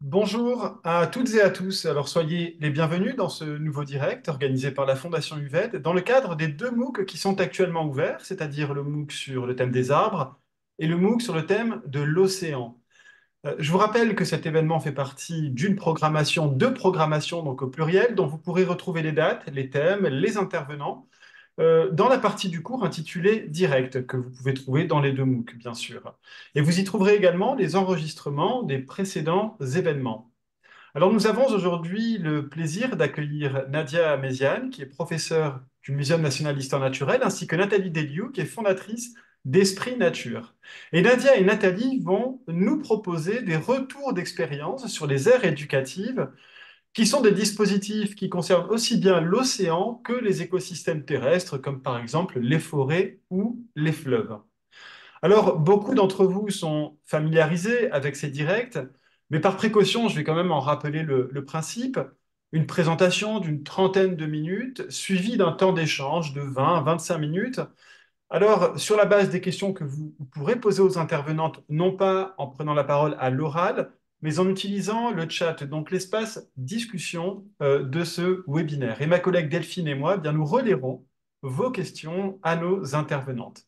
Bonjour à toutes et à tous. Alors soyez les bienvenus dans ce nouveau direct organisé par la Fondation UVED dans le cadre des deux MOOC qui sont actuellement ouverts, c'est-à-dire le MOOC sur le thème des arbres et le MOOC sur le thème de l'océan. Je vous rappelle que cet événement fait partie d'une programmation, deux programmations donc au pluriel, dont vous pourrez retrouver les dates, les thèmes, les intervenants dans la partie du cours intitulée Direct, que vous pouvez trouver dans les deux MOOC, bien sûr. Et vous y trouverez également les enregistrements des précédents événements. Alors, nous avons aujourd'hui le plaisir d'accueillir Nadia Méziane, qui est professeure du Muséum national d'histoire naturelle, ainsi que Nathalie Deliou, qui est fondatrice d'Esprit Nature. Et Nadia et Nathalie vont nous proposer des retours d'expérience sur les aires éducatives, qui sont des dispositifs qui concernent aussi bien l'océan que les écosystèmes terrestres, comme par exemple les forêts ou les fleuves. Alors, beaucoup d'entre vous sont familiarisés avec ces directs, mais par précaution, je vais quand même en rappeler le principe. Une présentation d'une trentaine de minutes, suivie d'un temps d'échange de 20 à 25 minutes. Alors, sur la base des questions que vous pourrez poser aux intervenantes, non pas en prenant la parole à l'oral, mais en utilisant le chat, donc l'espace discussion de ce webinaire. Et ma collègue Delphine et moi, eh bien, nous relayerons vos questions à nos intervenantes.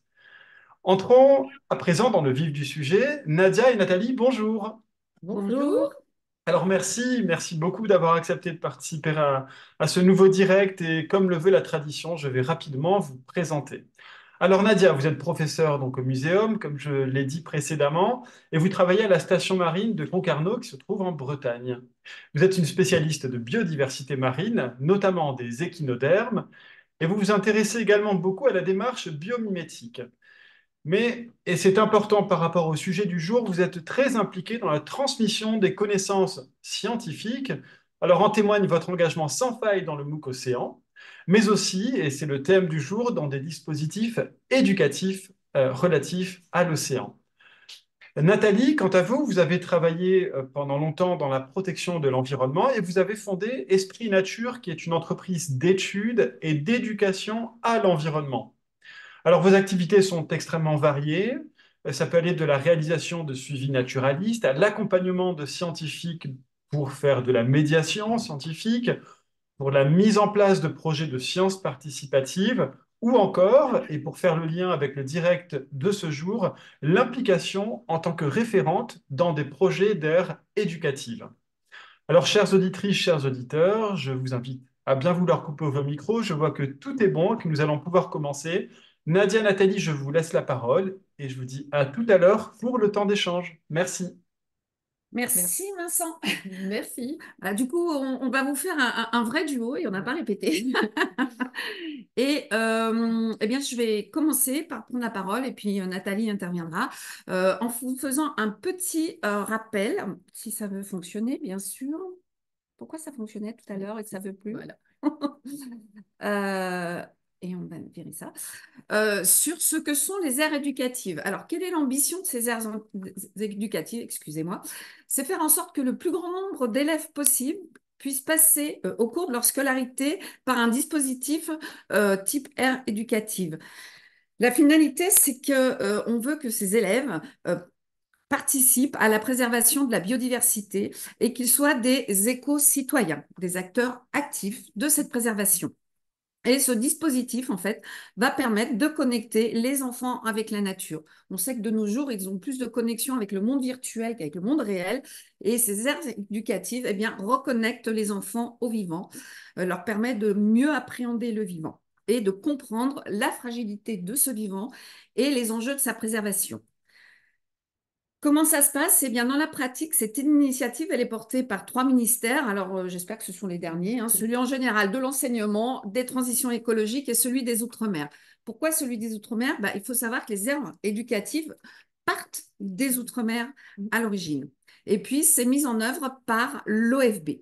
Entrons à présent dans le vif du sujet. Nadia et Nathalie, bonjour. Bonjour. Alors merci beaucoup d'avoir accepté de participer à ce nouveau direct et comme le veut la tradition, je vais rapidement vous présenter. Alors Nadia, vous êtes professeure donc au muséum, comme je l'ai dit précédemment, et vous travaillez à la station marine de Concarneau qui se trouve en Bretagne. Vous êtes une spécialiste de biodiversité marine, notamment des échinodermes, et vous vous intéressez également beaucoup à la démarche biomimétique. Mais, et c'est important par rapport au sujet du jour, vous êtes très impliqué dans la transmission des connaissances scientifiques. Alors en témoigne votre engagement sans faille dans le MOOC Océan, mais aussi, et c'est le thème du jour, dans des dispositifs éducatifs relatifs à l'océan. Nathalie, quant à vous, vous avez travaillé pendant longtemps dans la protection de l'environnement et vous avez fondé Esprit Nature, qui est une entreprise d'études et d'éducation à l'environnement. Alors, vos activités sont extrêmement variées. Ça peut aller de la réalisation de suivi naturaliste à l'accompagnement de scientifiques pour faire de la médiation scientifique, pour la mise en place de projets de sciences participatives, ou encore, et pour faire le lien avec le direct de ce jour, l'implication en tant que référente dans des projets d'aire éducative. Alors, chères auditrices, chers auditeurs, je vous invite à bien vouloir couper vos micros. Je vois que tout est bon et que nous allons pouvoir commencer. Nadia, Nathalie, je vous laisse la parole et je vous dis à tout à l'heure pour le temps d'échange. Merci. Merci Vincent. Merci. Du coup, on va vous faire un vrai duo et on n'a pas répété. Et eh bien, je vais commencer par prendre la parole et puis Nathalie interviendra en vous faisant un petit rappel, si ça veut fonctionner, bien sûr. Pourquoi ça fonctionnait tout à l'heure et que ça ne veut plus? Voilà. Euh, et on va virer ça. Sur ce que sont les aires éducatives. Alors, quelle est l'ambition de ces aires éducatives? Excusez-moi. C'est faire en sorte que le plus grand nombre d'élèves possible puissent passer au cours de leur scolarité par un dispositif type aire éducative. La finalité, c'est que on veut que ces élèves participent à la préservation de la biodiversité et qu'ils soient des éco-citoyens, des acteurs actifs de cette préservation. Et ce dispositif, en fait, va permettre de connecter les enfants avec la nature. On sait que de nos jours, ils ont plus de connexion avec le monde virtuel qu'avec le monde réel. Et ces aires éducatives, eh bien, reconnectent les enfants au vivant, leur permet de mieux appréhender le vivant et de comprendre la fragilité de ce vivant et les enjeux de sa préservation. Comment ça se passe? Eh bien, dans la pratique, cette initiative, elle est portée par trois ministères. Alors, j'espère que ce sont les derniers, hein. Celui en général de l'enseignement, des transitions écologiques et celui des Outre-mer. Pourquoi celui des Outre-mer? Bah, il faut savoir que les aires éducatives partent des Outre-mer à l'origine. Et puis, c'est mis en œuvre par l'OFB.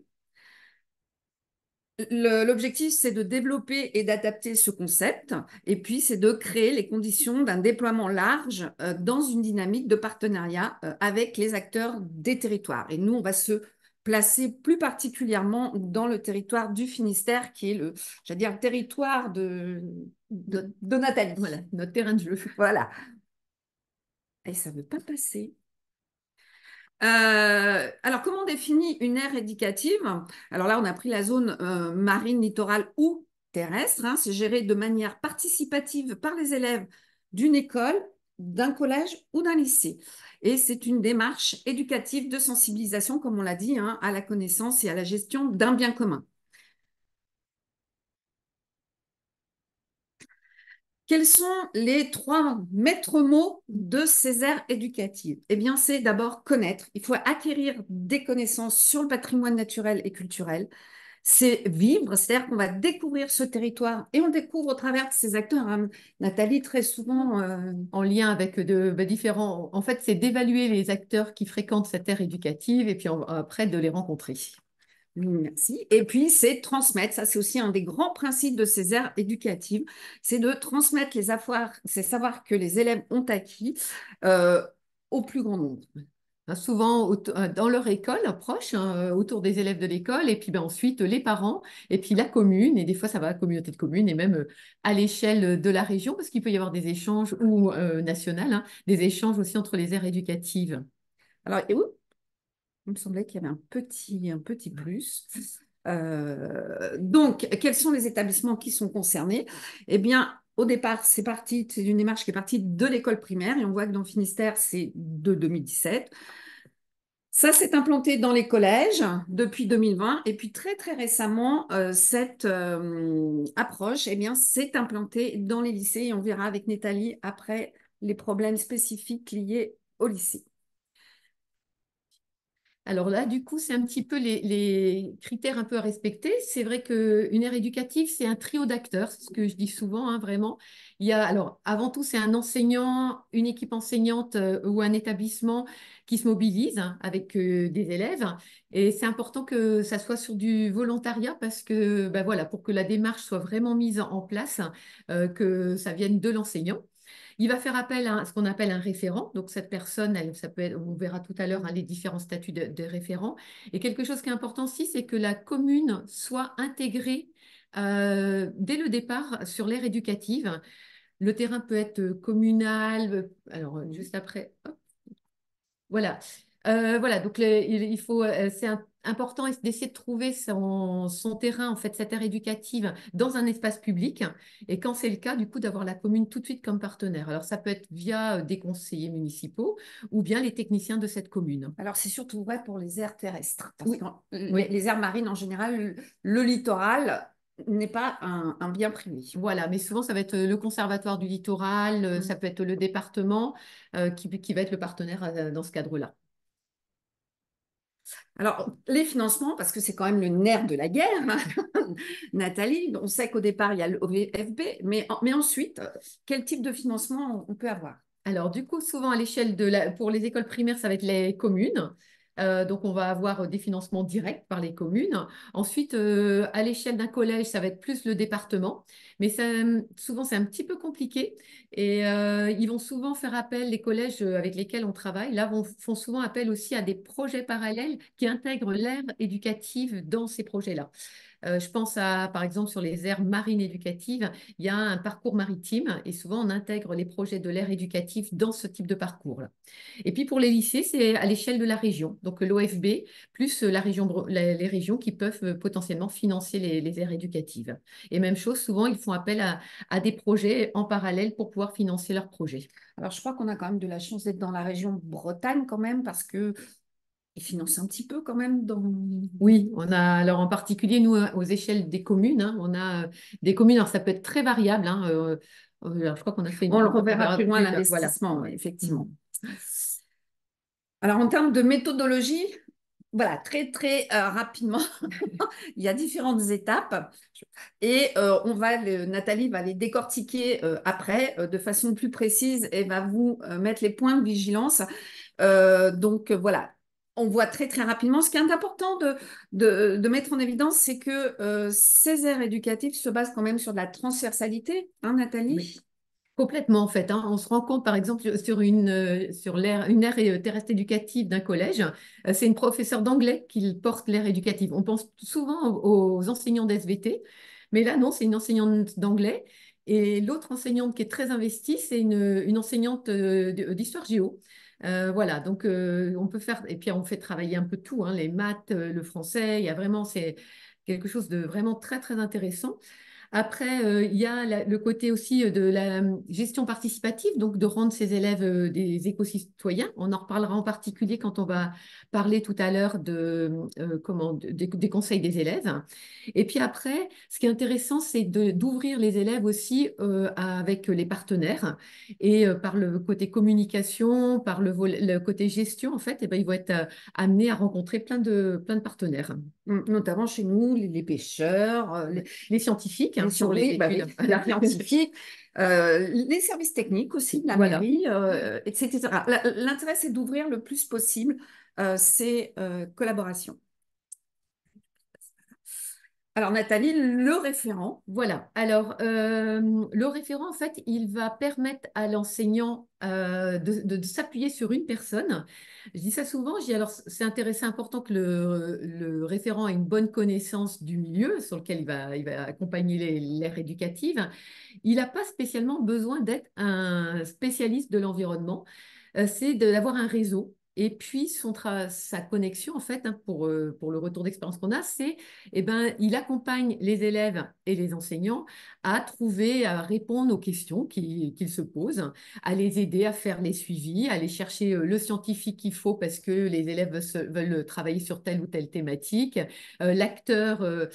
L'objectif, c'est de développer et d'adapter ce concept, et puis c'est de créer les conditions d'un déploiement large dans une dynamique de partenariat avec les acteurs des territoires. Et nous, on va se placer plus particulièrement dans le territoire du Finistère, qui est j'allais dire, le territoire de Nathalie. Voilà, notre terrain de jeu. Voilà. Et ça ne veut pas passer. Alors, comment on définit une aire éducative? Alors là, on a pris la zone marine, littorale ou terrestre, hein. C'est géré de manière participative par les élèves d'une école, d'un collège ou d'un lycée. Et c'est une démarche éducative de sensibilisation, comme on l'a dit, hein, à la connaissance et à la gestion d'un bien commun. Quels sont les trois maîtres mots de ces aires éducatives? Eh bien, c'est d'abord connaître. Il faut acquérir des connaissances sur le patrimoine naturel et culturel. C'est vivre, c'est-à-dire qu'on va découvrir ce territoire et on le découvre au travers de ces acteurs, hein. Nathalie, très souvent, En lien avec différents. En fait, c'est d'évaluer les acteurs qui fréquentent cette aire éducative et puis après de les rencontrer. merci. Et puis, c'est transmettre. Ça, c'est aussi un des grands principes de ces aires éducatives. C'est de transmettre les avoirs, ces savoirs que les élèves ont acquis euh, au plus grand nombre. Hein, souvent dans leur école proche, hein, autour des élèves de l'école, et puis ben, ensuite les parents, et puis la commune, et des fois ça va à la communauté de communes, et même à l'échelle de la région, parce qu'il peut y avoir des échanges, ou national, hein, des échanges aussi entre les aires éducatives. Alors, et oups, il me semblait qu'il y avait un petit plus. Donc, quels sont les établissements qui sont concernés? Eh bien, au départ, c'est une démarche qui est partie de l'école primaire et on voit que dans le Finistère, c'est de 2017. Ça s'est implanté dans les collèges depuis 2020 et puis très très récemment, cette approche, eh bien, s'est implantée dans les lycées et on verra avec Nathalie après les problèmes spécifiques liés au lycée. Alors là, du coup, c'est un petit peu les critères un peu à respecter. C'est vrai qu'une aire éducative, c'est un trio d'acteurs, c'est ce que je dis souvent, hein, vraiment. Il y a, alors, avant tout, c'est un enseignant, une équipe enseignante ou un établissement qui se mobilise, hein, avec des élèves. Et c'est important que ça soit sur du volontariat parce que, ben voilà, pour que la démarche soit vraiment mise en place, que ça vienne de l'enseignant. Il va faire appel à ce qu'on appelle un référent. Donc, cette personne, ça peut être, on verra tout à l'heure, hein, les différents statuts de référent. Et quelque chose qui est important aussi, c'est que la commune soit intégrée dès le départ sur l'aire éducative. Le terrain peut être communal. Alors, juste après, hop, voilà. Voilà, donc il faut, c'est important d'essayer de trouver son terrain, en fait, cette aire éducative dans un espace public. Et quand c'est le cas, du coup, d'avoir la commune tout de suite comme partenaire. Alors, ça peut être via des conseillers municipaux ou bien les techniciens de cette commune. Alors, c'est surtout vrai pour les aires terrestres, parce Oui, que oui. les aires marines, en général, le littoral n'est pas un bien privé. Voilà, mais souvent, ça va être le conservatoire du littoral, ça peut être le département qui va être le partenaire dans ce cadre-là. Alors, les financements, parce que c'est quand même le nerf de la guerre, Nathalie, on sait qu'au départ, il y a le OVFB, mais ensuite, quel type de financement on peut avoir? Alors, du coup, souvent à l'échelle pour les écoles primaires, ça va être les communes. Donc, on va avoir des financements directs par les communes. Ensuite, à l'échelle d'un collège, ça va être plus le département. Mais souvent, c'est un petit peu compliqué. Et ils vont souvent faire appel, les collèges avec lesquels on travaille, là, font souvent appel aussi à des projets parallèles qui intègrent l'ère éducative dans ces projets-là. Je pense à, par exemple, sur les aires marines éducatives, il y a un parcours maritime et souvent on intègre les projets de l'aire éducative dans ce type de parcours-là. Et puis pour les lycées, c'est à l'échelle de la région, donc l'OFB, plus la région, les régions qui peuvent potentiellement financer les aires éducatives. Et même chose, souvent ils font appel à des projets en parallèle pour pouvoir financer leurs projets. Alors, je crois qu'on a quand même de la chance d'être dans la région Bretagne quand même, parce que ils financent un petit peu quand même dans... Oui, on a alors en particulier nous aux échelles des communes, hein, on a des communes, alors ça peut être très variable, hein, alors je crois qu'on a fait On le on reverra verra plus loin, voilà. l'investissement, ouais, effectivement. Mm. Alors, en termes de méthodologie, voilà, très, très rapidement, il y a différentes étapes et Nathalie va les décortiquer après de façon plus précise et va vous mettre les points de vigilance. Donc, voilà, on voit très, très rapidement. Ce qui est important de mettre en évidence, c'est que ces aires éducatives se basent quand même sur de la transversalité, hein, Nathalie? Oui. Complètement, en fait, hein. On se rend compte, par exemple, sur une aire terrestre éducative d'un collège, c'est une professeure d'anglais qui porte l'aire éducative. On pense souvent aux enseignants d'SVT, mais là, non, c'est une enseignante d'anglais. Et l'autre enseignante qui est très investie, c'est une enseignante d'histoire géo. Voilà, donc on peut faire, et puis on fait travailler un peu tout, hein, les maths, le français, il y a vraiment, c'est quelque chose de vraiment très, très intéressant. Après, il y a le côté aussi de la gestion participative, donc de rendre ces élèves des éco-citoyens. On en reparlera en particulier quand on va parler tout à l'heure des conseils des élèves. Et puis après, ce qui est intéressant, c'est d'ouvrir les élèves aussi avec les partenaires. Et par le côté communication, par le côté gestion, en fait, eh ben, ils vont être amenés à rencontrer plein de partenaires. Notamment chez nous, les pêcheurs, Les scientifiques, hein, les sur les oui, bah oui, véhicules. la scientifique, les services techniques aussi, la Voilà. mairie, etc. L'intérêt, c'est d'ouvrir le plus possible ces collaborations. Alors, Nathalie, le référent. Voilà. Alors, le référent, en fait, il va permettre à l'enseignant de s'appuyer sur une personne. Je dis ça souvent, je dis alors, c'est intéressant, important que le référent ait une bonne connaissance du milieu sur lequel il va accompagner l'ère éducative. Il n'a pas spécialement besoin d'être un spécialiste de l'environnement. C'est d'avoir un réseau. Et puis, sa connexion, en fait, hein, pour le retour d'expérience qu'on a, c'est, eh ben, il accompagne les élèves et les enseignants à trouver, à répondre aux questions qu'ils se posent, à les aider à faire les suivis, à aller chercher le scientifique qu'il faut parce que les élèves veulent travailler sur telle ou telle thématique, l'acteur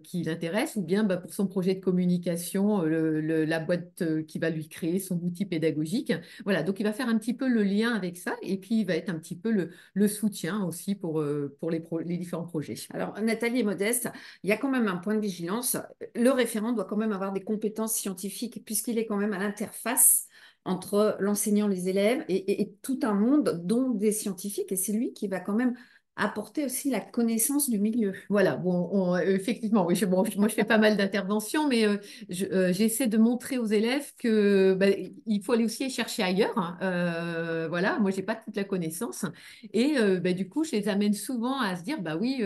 qui l'intéresse, ou bien bah, pour son projet de communication, la boîte qui va lui créer son outil pédagogique. Voilà, donc il va faire un petit peu le lien avec ça et puis il va être un petit peu le soutien aussi pour les différents projets. Alors, Nathalie est modeste, il y a quand même un point de vigilance. Le référent doit quand même avoir des compétences scientifiques puisqu'il est quand même à l'interface entre l'enseignant, les élèves et tout un monde, dont des scientifiques. Et c'est lui qui va quand même apporter aussi la connaissance du milieu. Voilà, bon, effectivement, oui, moi je fais pas mal d'interventions, mais j'essaie de montrer aux élèves que bah, il faut aller aussi chercher ailleurs, hein. Voilà, moi j'ai pas toute la connaissance et bah, du coup je les amène souvent à se dire bah oui,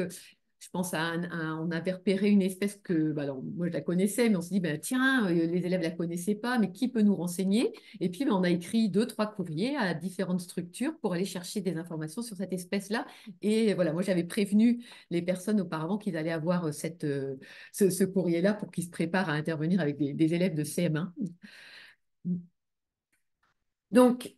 je pense on avait repéré une espèce que, bah, alors moi je la connaissais, mais on se dit bah, tiens, les élèves la connaissaient pas, mais qui peut nous renseigner? Et puis bah, on a écrit 2, 3 courriers à différentes structures pour aller chercher des informations sur cette espèce-là. Et voilà, moi j'avais prévenu les personnes auparavant qu'ils allaient avoir ce courrier-là pour qu'ils se préparent à intervenir avec des élèves de CM1. Donc,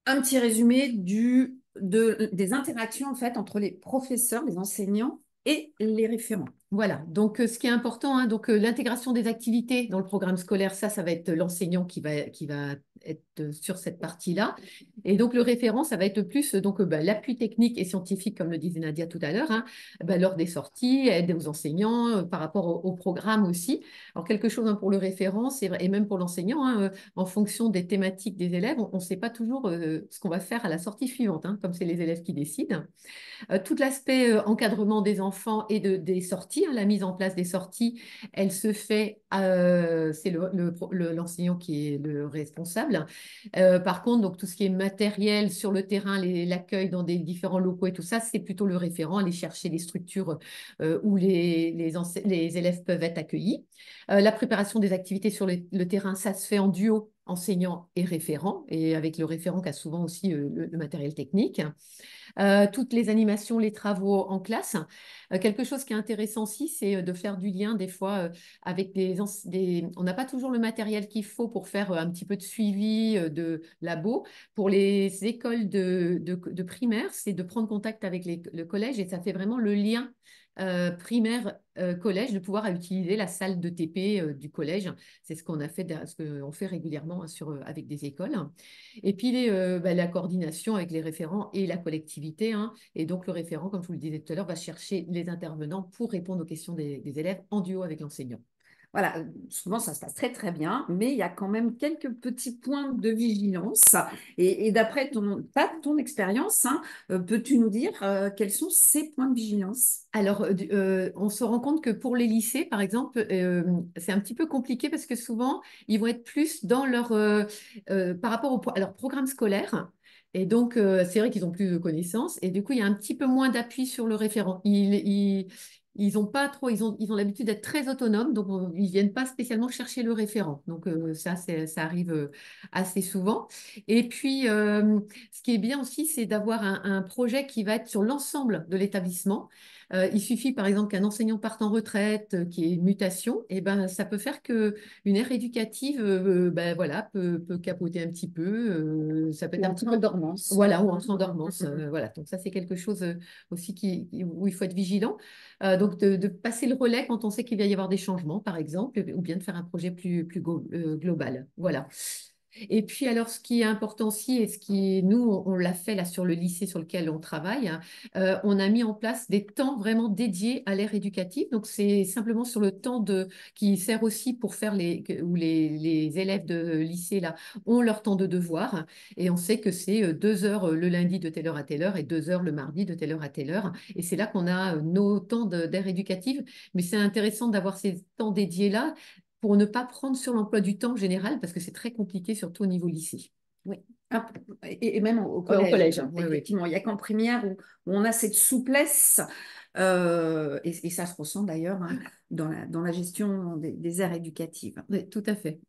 un petit résumé des interactions en fait entre les professeurs, les enseignants et les référents. Voilà, donc ce qui est important, hein, donc l'intégration des activités dans le programme scolaire, ça va être l'enseignant qui va être sur cette partie-là. Et donc le référent, ça va être plus donc bah, l'appui technique et scientifique, comme le disait Nadia tout à l'heure, hein, bah, lors des sorties, aide aux enseignants, par rapport au programme aussi. Alors quelque chose hein, pour le référent, c'est vrai, et même pour l'enseignant, hein, en fonction des thématiques des élèves, on ne sait pas toujours ce qu'on va faire à la sortie suivante, hein, comme c'est les élèves qui décident. Tout l'aspect encadrement des enfants et des sorties, hein, la mise en place des sorties, elle se fait, c'est l'enseignant qui est le responsable. Par contre, donc, tout ce qui est matériel sur le terrain, l'accueil dans des différents locaux et tout ça, c'est plutôt le référent, aller chercher les structures où les élèves peuvent être accueillis. La préparation des activités sur le terrain, ça se fait en duo enseignant et référent, et avec le référent qui a souvent aussi le matériel technique. Toutes les animations, les travaux en classe. Quelque chose qui est intéressant aussi, c'est de faire du lien des fois avec On n'a pas toujours le matériel qu'il faut pour faire un petit peu de suivi de labo. Pour les écoles de primaire, c'est de prendre contact avec le collège et ça fait vraiment le lien primaire-collège, de pouvoir utiliser la salle de TP du collège. C'est ce qu'on a fait, ce qu'on fait régulièrement hein, avec des écoles. Et puis bah, la coordination avec les référents et la collectivité, hein. Et donc le référent, comme je vous le disais tout à l'heure, va chercher les intervenants pour répondre aux questions des élèves en duo avec l'enseignant. Voilà, souvent ça se passe très très bien, mais il y a quand même quelques petits points de vigilance. Et d'après ton expérience, hein, peux-tu nous dire quels sont ces points de vigilance? Alors, on se rend compte que pour les lycées, par exemple, c'est un petit peu compliqué parce que souvent, ils vont être plus dans par rapport à leur programme scolaire. Et donc, c'est vrai qu'ils ont plus de connaissances. Et du coup, il y a un petit peu moins d'appui sur le référent. ils ont pas trop, ils ont l'habitude d'être très autonomes, donc ils viennent pas spécialement chercher le référent. Donc ça, ça arrive assez souvent. Et puis, ce qui est bien aussi, c'est d'avoir un projet qui va être sur l'ensemble de l'établissement. Il suffit, par exemple, qu'un enseignant parte en retraite, qu'il y ait une mutation, et ben, ça peut faire que une aire éducative, ben, voilà, peut capoter un petit peu. Ça peut Ou être un entrer petit en peu, dormance. voilà, ou entrer en dormance. Voilà. Donc ça, c'est quelque chose aussi où il faut être vigilant. Donc de passer le relais quand on sait qu'il va y avoir des changements, par exemple, ou bien de faire un projet plus global. Voilà. Et puis alors, ce qui est important aussi, et ce qui, nous, on l'a fait là sur le lycée sur lequel on travaille, hein, on a mis en place des temps vraiment dédiés à l'ère éducative. Donc, c'est simplement sur le temps qui sert aussi pour faire où les élèves de lycée là ont leur temps de devoir. Et on sait que c'est 2 heures le lundi de telle heure à telle heure et 2 heures le mardi de telle heure à telle heure. Et c'est là qu'on a nos temps d'ère éducative. Mais c'est intéressant d'avoir ces temps dédiés là pour ne pas prendre sur l'emploi du temps général, parce que c'est très compliqué, surtout au niveau lycée. Oui. Et même au Au collège, collège, oui, oui. effectivement. Il n'y a qu'en primaire où on a cette souplesse, et ça se ressent d'ailleurs, hein, dans la gestion des aires éducatives. Oui, tout à fait.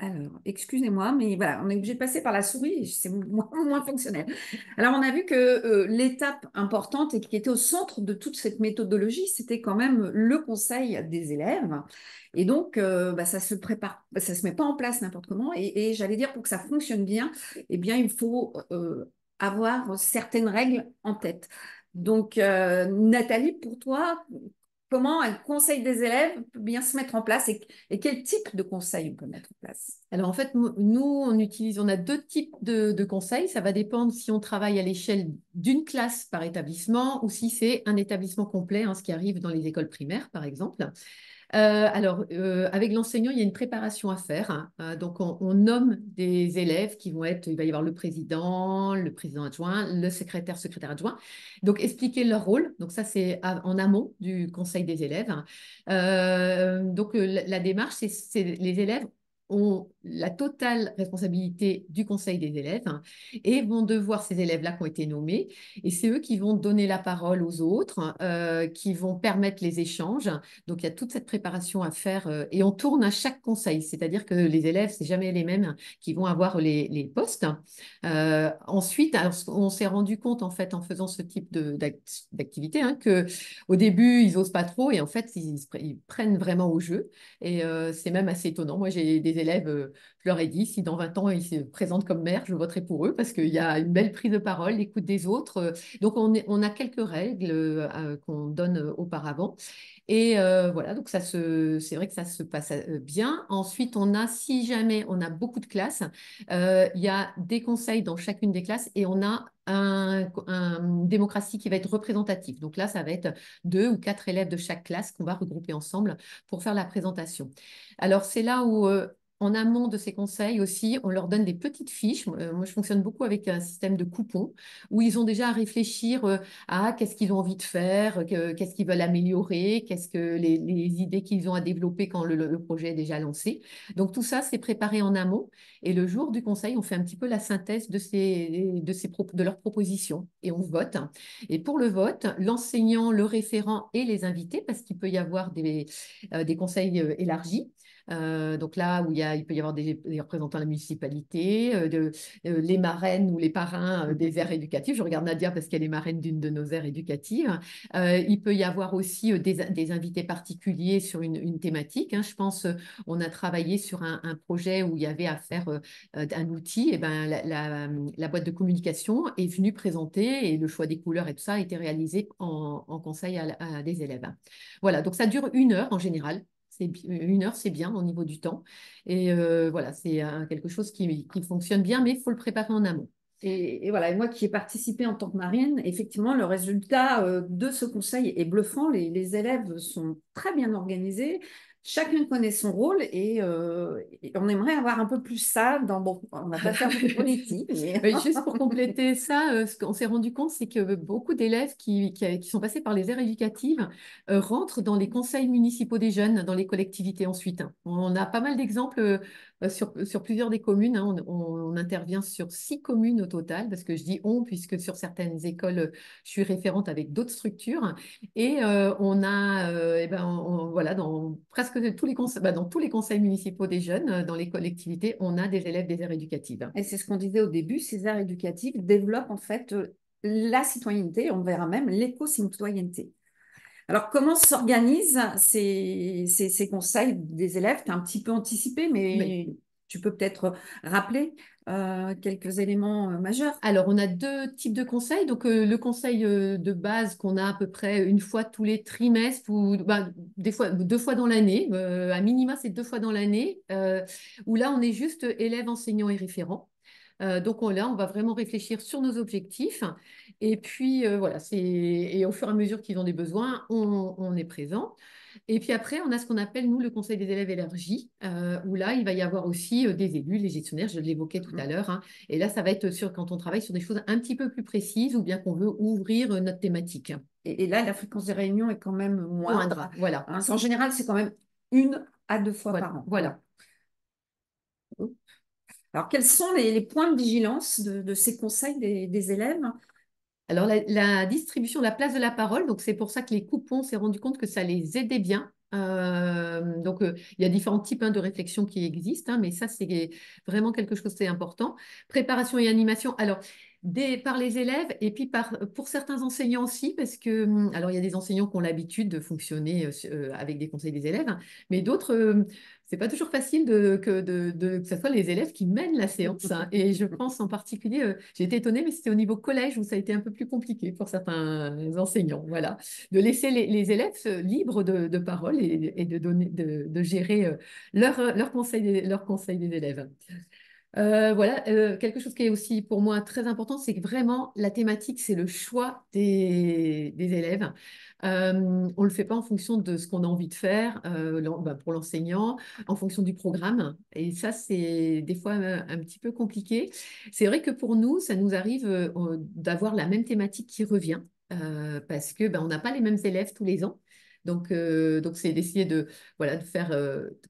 Alors, excusez-moi, mais voilà, on est obligé de passer par la souris et c'est moins fonctionnel. Alors, on a vu que l'étape importante et qui était au centre de toute cette méthodologie, c'était quand même le conseil des élèves. Et donc, bah, ça se prépare, ça se met pas en place n'importe comment. Et j'allais dire, pour que ça fonctionne bien, eh bien, il faut avoir certaines règles en tête. Donc, Nathalie, pour toi, comment un conseil des élèves peut bien se mettre en place et quel type de conseil on peut mettre en place? Alors en fait, nous, on a 2 types de conseils. Ça va dépendre si on travaille à l'échelle d'une classe par établissement ou si c'est un établissement complet, hein, ce qui arrive dans les écoles primaires, par exemple. Alors, avec l'enseignant, il y a une préparation à faire, hein. Donc, on nomme des élèves qui vont être, il va y avoir le président adjoint, le secrétaire adjoint. Donc, expliquer leur rôle. Donc, ça, c'est en amont du conseil des élèves, hein. Donc, la démarche, c'est les élèves ont la totale responsabilité du conseil des élèves, hein, et vont devoir, ces élèves-là qui ont été nommés, et c'est eux qui vont donner la parole aux autres, qui vont permettre les échanges. Donc, il y a toute cette préparation à faire et on tourne à chaque conseil, c'est-à-dire que les élèves, c'est jamais les mêmes qui vont avoir les postes. Ensuite, alors, on s'est rendu compte en fait en faisant ce type d'activité, hein, que au début, ils osent pas trop et en fait, ils prennent vraiment au jeu et c'est même assez étonnant. Moi, j'ai des élèves, je leur ai dit, si dans 20 ans, ils se présentent comme maire, je voterai pour eux parce qu'il y a une belle prise de parole, l'écoute des autres. Donc, on a quelques règles qu'on donne auparavant. Et voilà, donc c'est vrai que ça se passe bien. Ensuite, si jamais on a beaucoup de classes, il y a des conseils dans chacune des classes et on a une démocratie qui va être représentative. Donc là, ça va être 2 ou 4 élèves de chaque classe qu'on va regrouper ensemble pour faire la présentation. Alors, c'est là où en amont de ces conseils aussi, on leur donne des petites fiches. Moi, je fonctionne beaucoup avec un système de coupons où ils ont déjà à réfléchir à qu'est-ce qu'ils ont envie de faire, qu'est-ce qu'ils veulent améliorer, qu'est-ce que les idées qu'ils ont à développer quand le projet est déjà lancé. Donc tout ça, c'est préparé en amont. Et le jour du conseil, on fait un petit peu la synthèse de leurs propositions et on vote. Et pour le vote, l'enseignant, le référent et les invités, parce qu'il peut y avoir des conseils élargis. Donc là où il peut y avoir des représentants de la municipalité, les marraines ou les parrains des aires éducatives. Je regarde Nadia parce qu'elle est marraine d'une de nos aires éducatives. Il peut y avoir aussi des invités particuliers sur une thématique, hein. Je pense, on a travaillé sur un projet où il y avait à faire un outil. Et ben, la boîte de communication est venue présenter et le choix des couleurs et tout ça a été réalisé en conseil à des élèves. Voilà, donc ça dure 1 heure en général. 1 heure, c'est bien au niveau du temps. Et voilà, c'est quelque chose qui fonctionne bien, mais il faut le préparer en amont. Et voilà, et moi qui ai participé en tant que marine, effectivement, le résultat de ce conseil est bluffant. Les élèves sont très bien organisés, chacun connaît son rôle et on aimerait avoir un peu plus ça dans, bon, on va pas faire de politique, mais... Oui, juste pour compléter ça, ce qu'on s'est rendu compte, c'est que beaucoup d'élèves qui sont passés par les aires éducatives rentrent dans les conseils municipaux des jeunes, dans les collectivités ensuite. On a pas mal d'exemples sur plusieurs des communes, hein. On intervient sur 6 communes au total, parce que je dis on, puisque sur certaines écoles, je suis référente avec d'autres structures. Et on a, eh ben, voilà, dans presque tous les conseils, dans tous les conseils municipaux des jeunes, dans les collectivités, on a des élèves des aires éducatives. Et c'est ce qu'on disait au début, ces aires éducatives développent en fait la citoyenneté, on verra même l'éco-citoyenneté. Alors, comment s'organisent ces conseils des élèves? Tu as un petit peu anticipé, Oui. mais tu peux peut-être rappeler quelques éléments majeurs. Alors, on a 2 types de conseils. Donc, le conseil de base qu'on a à peu près une fois tous les trimestres ou des fois 2 fois dans l'année. À minima, c'est 2 fois dans l'année, où là, on est juste élèves, enseignants et référents. Donc là, on va vraiment réfléchir sur nos objectifs. Et puis, voilà, et au fur et à mesure qu'ils ont des besoins, on est présent. Et puis après, on a ce qu'on appelle, nous, le conseil des élèves élargi, où là, il va y avoir aussi des élus, les gestionnaires, je l'évoquais tout à l'heure, hein. Et là, ça va être quand on travaille sur des choses un petit peu plus précises ou bien qu'on veut ouvrir notre thématique. Et là, la fréquence des réunions est quand même moindre. Moindre, voilà. Hein, en général, c'est quand même 1 à 2 fois Voilà, par an. voilà. Alors, quels sont les points de vigilance de ces conseils des élèves? Alors, la distribution, la place de la parole, donc c'est pour ça que les coupons, on s'est rendu compte que ça les aidait bien. Donc, il y a différents types, hein, de réflexions qui existent, hein, mais ça, c'est vraiment quelque chose d'important. Préparation et animation, alors, par les élèves et puis pour certains enseignants aussi, parce que, alors, il y a des enseignants qui ont l'habitude de fonctionner avec des conseils des élèves, hein, mais d'autres, c'est pas toujours facile que ce soit les élèves qui mènent la séance, hein. Et je pense en particulier, j'ai été étonnée, mais c'était au niveau collège où ça a été un peu plus compliqué pour certains enseignants. Voilà, de laisser les élèves libres de parole et de gérer leurs conseils des élèves. Voilà, quelque chose qui est aussi pour moi très important, c'est que vraiment la thématique, c'est le choix des élèves. On ne le fait pas en fonction de ce qu'on a envie de faire pour l'enseignant, en fonction du programme. Et ça, c'est des fois un petit peu compliqué. C'est vrai que pour nous, ça nous arrive d'avoir la même thématique qui revient, parce que on n'a pas les mêmes élèves tous les ans. Donc c'est d'essayer voilà, de faire,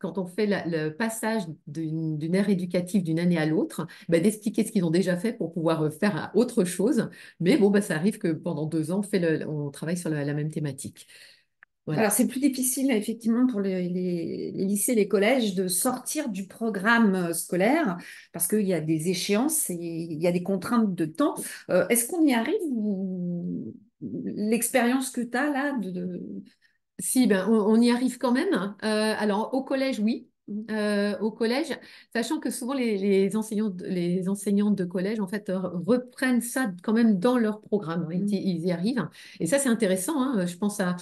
quand on fait le passage d'une ère éducative d'une année à l'autre, d'expliquer ce qu'ils ont déjà fait pour pouvoir faire autre chose. Mais bon, ça arrive que pendant 2 ans, on travaille sur la même thématique. Voilà. Alors, c'est plus difficile, effectivement, pour les lycées, les collèges, de sortir du programme scolaire parce qu'il y a des échéances et il y a des contraintes de temps. Est-ce qu'on y arrive ou l'expérience que tu as là Si, on y arrive quand même. Alors, au collège, oui. Au collège, sachant que souvent les enseignantes de collège en fait reprennent ça quand même dans leur programme, hein. Ils y arrivent. Et ça, c'est intéressant, hein. Je pense à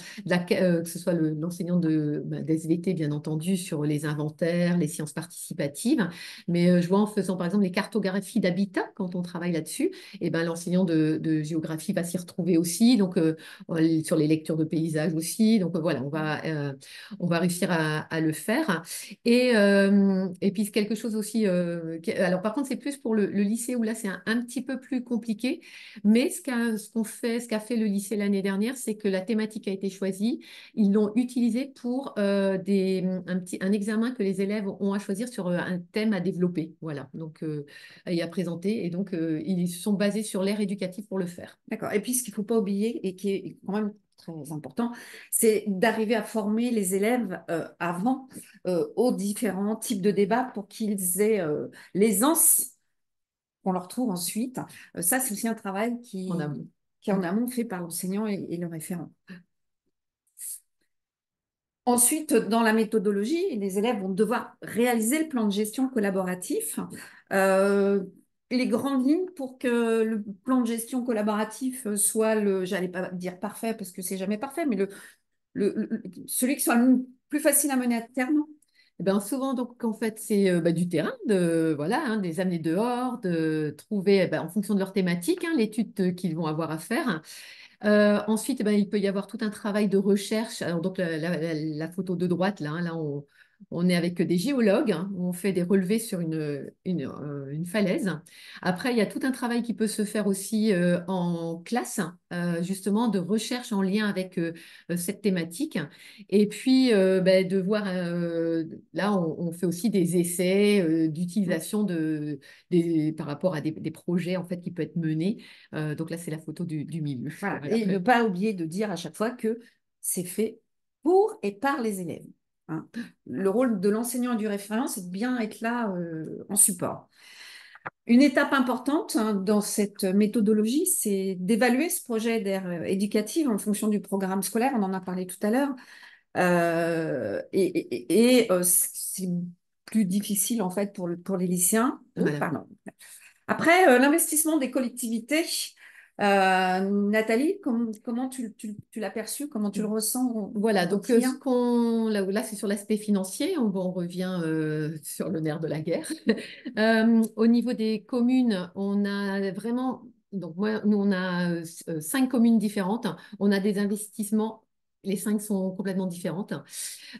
que ce soit l'enseignant d'SVT, bien entendu, sur les inventaires, les sciences participatives. Mais je vois en faisant par exemple les cartographies d'habitat, quand on travaille là-dessus, et l'enseignant de géographie va s'y retrouver aussi. Donc, sur les lectures de paysages aussi. Donc voilà, on va réussir à le faire. Et puis quelque chose aussi, alors par contre c'est plus pour le lycée où là c'est un petit peu plus compliqué, mais ce qu'a fait le lycée l'année dernière, c'est que la thématique a été choisie, ils l'ont utilisée pour un examen que les élèves ont à choisir sur un thème à développer, voilà, donc et à présenter, et donc ils se sont basés sur l'ère éducative pour le faire. D'accord. Et puis, ce qu'il ne faut pas oublier et qui est quand même très important, c'est d'arriver à former les élèves avant aux différents types de débats pour qu'ils aient l'aisance qu'on leur trouve ensuite. Ça, c'est aussi un travail En amont. qui est en amont fait par l'enseignant et le référent. Ensuite, dans la méthodologie, les élèves vont devoir réaliser le plan de gestion collaboratif. Euh, les grandes lignes pour que le plan de gestion collaboratif soit j'allais pas dire parfait parce que c'est jamais parfait, mais celui qui soit le plus facile à mener à terme. Souvent, donc, en fait, c'est du terrain, voilà, hein, des amener dehors, de trouver, en fonction de leur thématique, hein, l'étude qu'ils vont avoir à faire. Ensuite, il peut y avoir tout un travail de recherche. Alors, donc, la photo de droite, là, hein, là On est avec des géologues, hein, où on fait des relevés sur une falaise. Après, il y a tout un travail qui peut se faire aussi en classe, justement de recherche en lien avec cette thématique. Et puis, ben, de voir, là, on fait aussi des essais d'utilisation par rapport à des projets en fait, qui peuvent être menés. Donc là, c'est la photo du milieu. Voilà. Voilà. Et ne pas oublier de dire à chaque fois que c'est fait pour et par les élèves, hein. Le rôle de l'enseignant et du référent, c'est de bien être là en support. Une étape importante, hein, dans cette méthodologie, c'est d'évaluer ce projet d'aire éducative en fonction du programme scolaire. On en a parlé tout à l'heure. C'est plus difficile en fait pour les lycéens. Oh, Voilà. pardon. Après, l'investissement des collectivités, Nathalie, comment tu l'as perçu, comment tu le ressens Voilà, au donc quotidien? là c'est sur l'aspect financier, on revient sur le nerf de la guerre. Au niveau des communes, on a vraiment, donc moi, nous on a 5 communes différentes, on a des investissements, les 5 sont complètement différentes,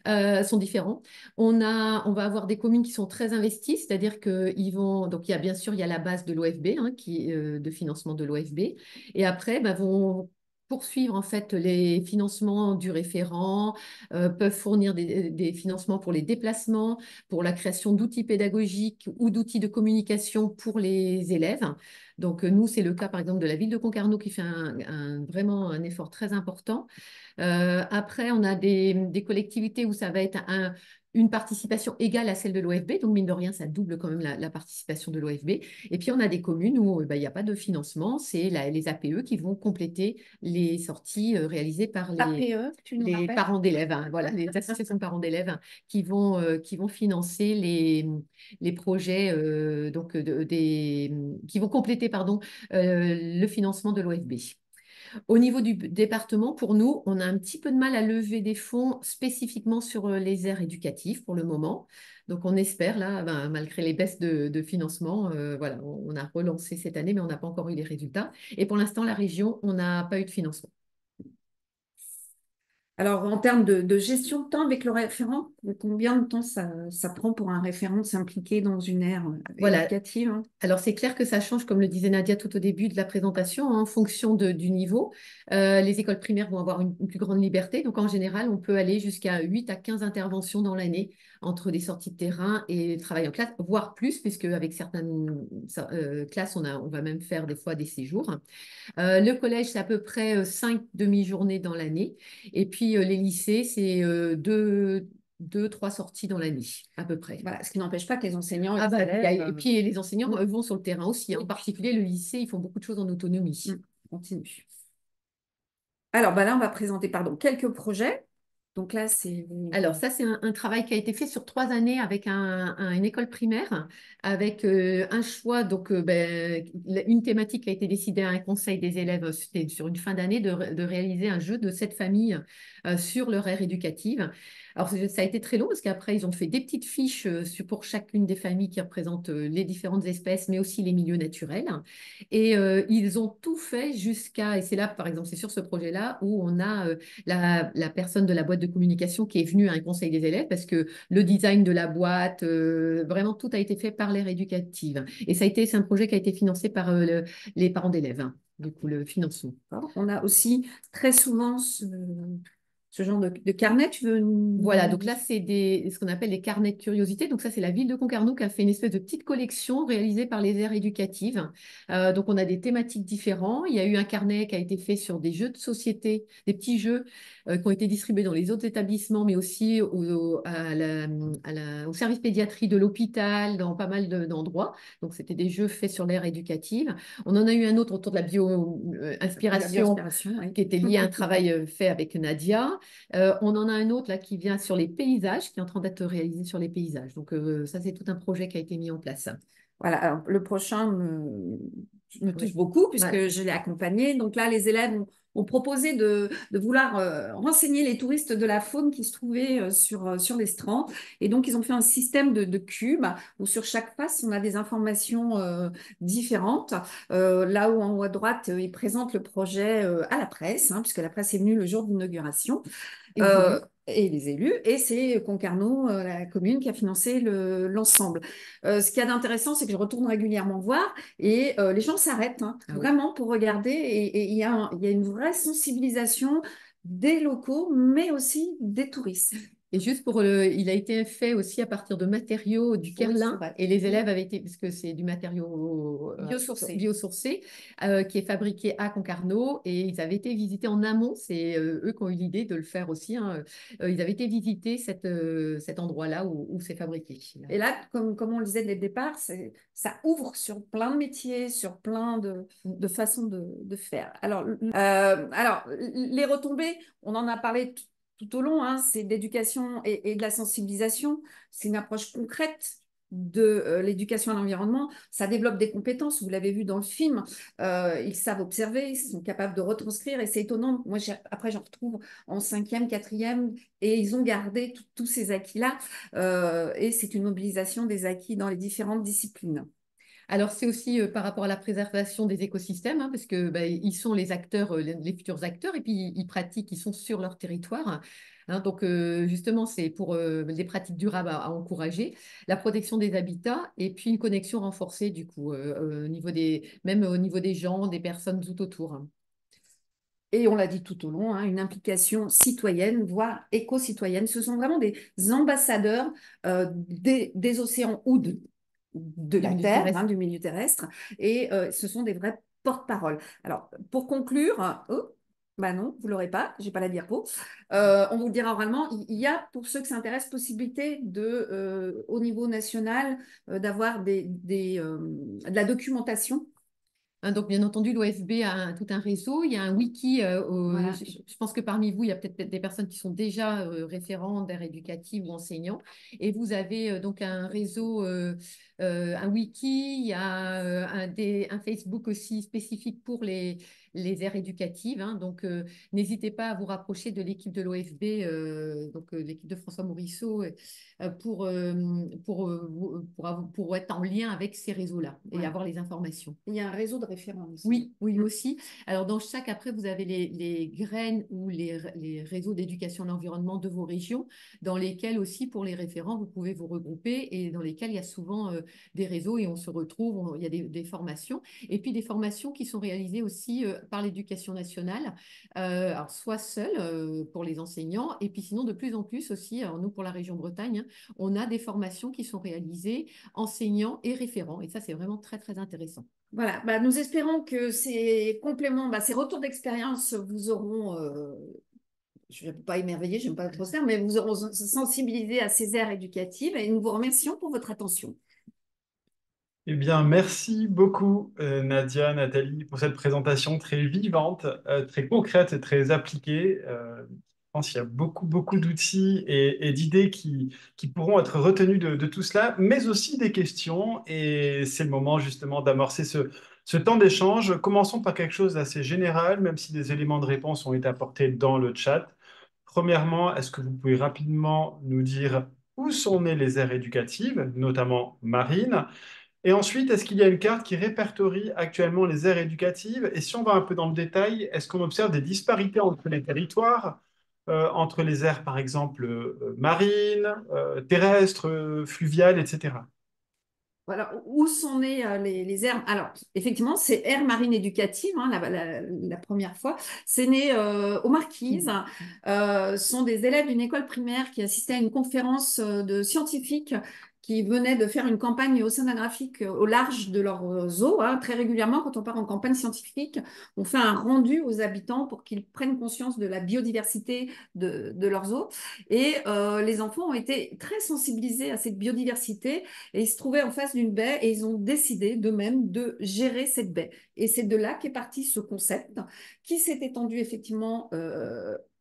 sont différents. On va avoir des communes qui sont très investies, c'est-à-dire qu'ils vont, donc il y a bien sûr, il y a la base de l'OFB, hein, de financement de l'OFB, et après, vont poursuivre en fait les financements du référent, peuvent fournir des financements pour les déplacements, pour la création d'outils pédagogiques ou d'outils de communication pour les élèves. Donc nous, c'est le cas par exemple de la ville de Concarneau qui fait vraiment un effort très important. Après, on a des collectivités où ça va être une participation égale à celle de l'OFB. Donc, mine de rien, ça double quand même la participation de l'OFB. Et puis, on a des communes où il n'y a pas de financement. C'est les APE qui vont compléter les sorties réalisées par APE, tu nous les rappelles? parents d'élèves, hein, voilà, les associations de parents d'élèves, hein, qui vont financer les projets, qui vont compléter, pardon, le financement de l'OFB. Au niveau du département, pour nous, on a un petit peu de mal à lever des fonds spécifiquement sur les aires éducatives pour le moment. Donc, on espère, là, malgré les baisses de financement, voilà, on a relancé cette année, mais on n'a pas encore eu les résultats. Et pour l'instant, la région, on n'a pas eu de financement. Alors, en termes de gestion de temps avec le référent, combien de temps ça prend pour un référent de s'impliquer dans une aire Voilà. éducative, hein? Alors, c'est clair que ça change, comme le disait Nadia tout au début de la présentation, hein, en fonction du niveau. Les écoles primaires vont avoir une plus grande liberté. Donc, en général, on peut aller jusqu'à 8 à 15 interventions dans l'année entre des sorties de terrain et le travail en classe, voire plus, puisque avec certaines classes, on va même faire des fois des séjours. Le collège, c'est à peu près 5 demi-journées dans l'année. Et puis, les lycées, c'est deux, trois sorties dans l'année, à peu près. Voilà, ce qui n'empêche pas que les enseignants et Ah les élèves et puis les enseignants vont sur le terrain aussi, hein. En oui, particulier le lycée, ils font beaucoup de choses en autonomie. continuent. Alors, là, on va présenter, pardon, quelques projets. Donc là, c'est... Alors ça, c'est un travail qui a été fait sur 3 années avec une école primaire, avec un choix, donc une thématique qui a été décidée à un conseil des élèves, c'était sur une fin d'année, de réaliser un jeu de cette famille sur leur aire éducative. Alors ça a été très long parce qu'après, ils ont fait des petites fiches pour chacune des familles qui représentent les différentes espèces, mais aussi les milieux naturels. Et ils ont tout fait et c'est là, par exemple, c'est sur ce projet-là où on a la personne de la boîte de communication qui est venue à un conseil des élèves parce que le design de la boîte, vraiment tout a été fait par l'aire éducative. Et c'est un projet qui a été financé par les parents d'élèves, hein, du coup, le financement. On a aussi très souvent ce genre de carnet. Tu veux Voilà, donc là, c'est ce qu'on appelle les carnets de curiosité. Donc ça, c'est la ville de Concarneau qui a fait une espèce de petite collection réalisée par les aires éducatives. Donc on a des thématiques différentes. Il y a eu un carnet qui a été fait sur des jeux de société, des petits jeux qui ont été distribués dans les autres établissements, mais aussi au service pédiatrie de l'hôpital, dans pas mal d'endroits. Donc c'était des jeux faits sur l'aire éducative. On en a eu un autre autour de la bio-inspiration oui. qui était lié à un travail fait avec Nadia. On en a un autre là qui vient sur les paysages, qui est en train d'être réalisé sur les paysages. Donc ça, c'est tout un projet qui a été mis en place. Voilà, alors le prochain me touche Oui. beaucoup puisque Ouais. je l'ai accompagné. Donc là, les élèves ont proposé de vouloir renseigner les touristes de la faune qui se trouvaient sur les strands. Et donc, ils ont fait un système de cubes où sur chaque face, on a des informations différentes. Là où en haut à droite, ils présentent le projet à la presse, hein, puisque la presse est venue le jour d'inauguration. Et les élus. Et les élus, et c'est Concarneau, la commune, qui a financé l'ensemble. Ce qu'il y a d'intéressant, c'est que je retourne régulièrement voir, et les gens s'arrêtent Ah oui. vraiment pour regarder, et il y a une vraie sensibilisation des locaux, mais aussi des touristes. Et juste il a été fait aussi à partir de matériaux du Oui, c'est Kerlin. vrai. Et les élèves avaient été, parce que c'est du matériau Biosourcé. biosourcé, qui est fabriqué à Concarneau. Et ils avaient été visités en amont. C'est eux qui ont eu l'idée de le faire aussi, hein. Ils avaient été visiter cet endroit-là où c'est fabriqué. Et là, comme on le disait dès le départ, ça ouvre sur plein de métiers, sur plein de façons de faire. Alors, les retombées, on en a parlé tout au long, hein, c'est de l'éducation et de la sensibilisation. C'est une approche concrète de l'éducation à l'environnement. Ça développe des compétences, vous l'avez vu dans le film. Ils savent observer, ils sont capables de retranscrire, et c'est étonnant. Moi, après, j'en retrouve en cinquième, quatrième, et ils ont gardé tous ces acquis-là. Et c'est une mobilisation des acquis dans les différentes disciplines. Alors, c'est aussi par rapport à la préservation des écosystèmes, hein, parce que ils sont les acteurs, les futurs acteurs, et puis ils pratiquent, ils sont sur leur territoire. Hein. Donc, justement, c'est pour des pratiques durables à encourager, la protection des habitats, et puis une connexion renforcée, du coup, même au niveau des gens, des personnes tout autour. Hein. Et on l'a dit tout au long, hein, une implication citoyenne, voire éco-citoyenne. Ce sont vraiment des ambassadeurs des océans ou de Du la milieu Terre, terrestre. du milieu terrestre, et ce sont des vrais porte-parole. Alors, pour conclure, oh, bah non, vous ne l'aurez pas, j'ai pas la diapo. On vous le dira oralement, il y a, pour ceux que ça intéresse, possibilité au niveau national, d'avoir de la documentation. Hein, donc, bien entendu, l'OFB a tout un réseau. Il y a un wiki. Voilà. Je pense que parmi vous, il y a peut-être des personnes qui sont déjà référents d'aires éducatives ou enseignants. Et vous avez donc un réseau, un wiki. Il y a un Facebook aussi spécifique pour les aires éducatives. Hein. Donc, n'hésitez pas à vous rapprocher de l'équipe de l'OFB, donc l'équipe de François Morisseau, pour être en lien avec ces réseaux-là et Ouais. avoir les informations. Il y a un réseau de référents aussi. Oui, oui aussi. Alors, dans chaque, après, vous avez les graines ou les réseaux d'éducation à l'environnement de vos régions, dans lesquels aussi, pour les référents, vous pouvez vous regrouper, et dans lesquels il y a souvent des réseaux, et on se retrouve, il y a des formations. Et puis, des formations qui sont réalisées aussi par l'éducation nationale, alors soit seules pour les enseignants, et puis sinon, de plus en plus aussi, alors nous, pour la région Bretagne, hein, on a des formations qui sont réalisées enseignants et référents. Et ça, c'est vraiment très, très intéressant. Voilà, bah, nous espérons que ces compléments, ces retours d'expérience vous auront, je ne vais pas émerveiller, je n'aime pas trop ça, mais vous auront sensibilisé à ces aires éducatives, et nous vous remercions pour votre attention. Eh bien, merci beaucoup, Nadia, Nathalie, pour cette présentation très vivante, très concrète et très appliquée. Je pense qu'il y a beaucoup, beaucoup d'outils et d'idées qui pourront être retenues de tout cela, mais aussi des questions. Et c'est le moment justement d'amorcer ce temps d'échange. Commençons par quelque chose d'assez général, même si des éléments de réponse ont été apportés dans le chat. Premièrement, est-ce que vous pouvez rapidement nous dire où sont nées les aires éducatives, notamment marines? Et ensuite, est-ce qu'il y a une carte qui répertorie actuellement les aires éducatives? Et si on va un peu dans le détail, est-ce qu'on observe des disparités entre les territoires, entre les aires, par exemple, marines, terrestres, fluviales, etc. Voilà, où sont nées les aires? Alors, effectivement, c'est aires marines éducatives, hein, la première fois. C'est né aux Marquises. Sont des élèves d'une école primaire qui assistaient à une conférence de scientifiques qui venaient de faire une campagne océanographique au large de leurs eaux. Hein. Très régulièrement, quand on part en campagne scientifique, on fait un rendu aux habitants pour qu'ils prennent conscience de la biodiversité de leurs eaux. Et les enfants ont été très sensibilisés à cette biodiversité, et ils se trouvaient en face d'une baie, et ils ont décidé d'eux-mêmes de gérer cette baie. Et c'est de là qu'est parti ce concept qui s'est étendu effectivement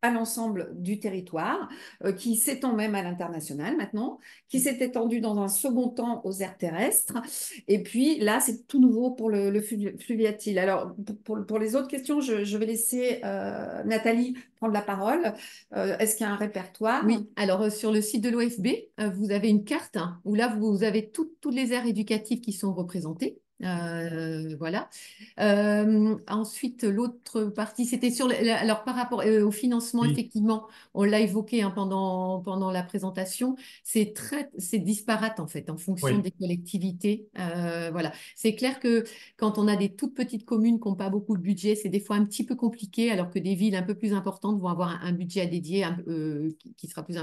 à l'ensemble du territoire, qui s'étend même à l'international maintenant, qui s'est étendu dans un second temps aux aires terrestres. Et puis là, c'est tout nouveau pour le fluviatile. Alors, pour les autres questions, je vais laisser Nathalie prendre la parole. Est-ce qu'il y a un répertoire? Oui, alors sur le site de l'OFB, vous avez une carte, hein, où là, vous avez toutes les aires éducatives qui sont représentées. Voilà. Ensuite, l'autre partie, c'était sur alors par rapport au financement, Oui, effectivement, on l'a évoqué hein, pendant la présentation, c'est disparate en fait en fonction oui. des collectivités. Voilà. C'est clair que quand on a des toutes petites communes qui n'ont pas beaucoup de budget, c'est des fois un petit peu compliqué, alors que des villes un peu plus importantes vont avoir un budget à dédier qui sera plus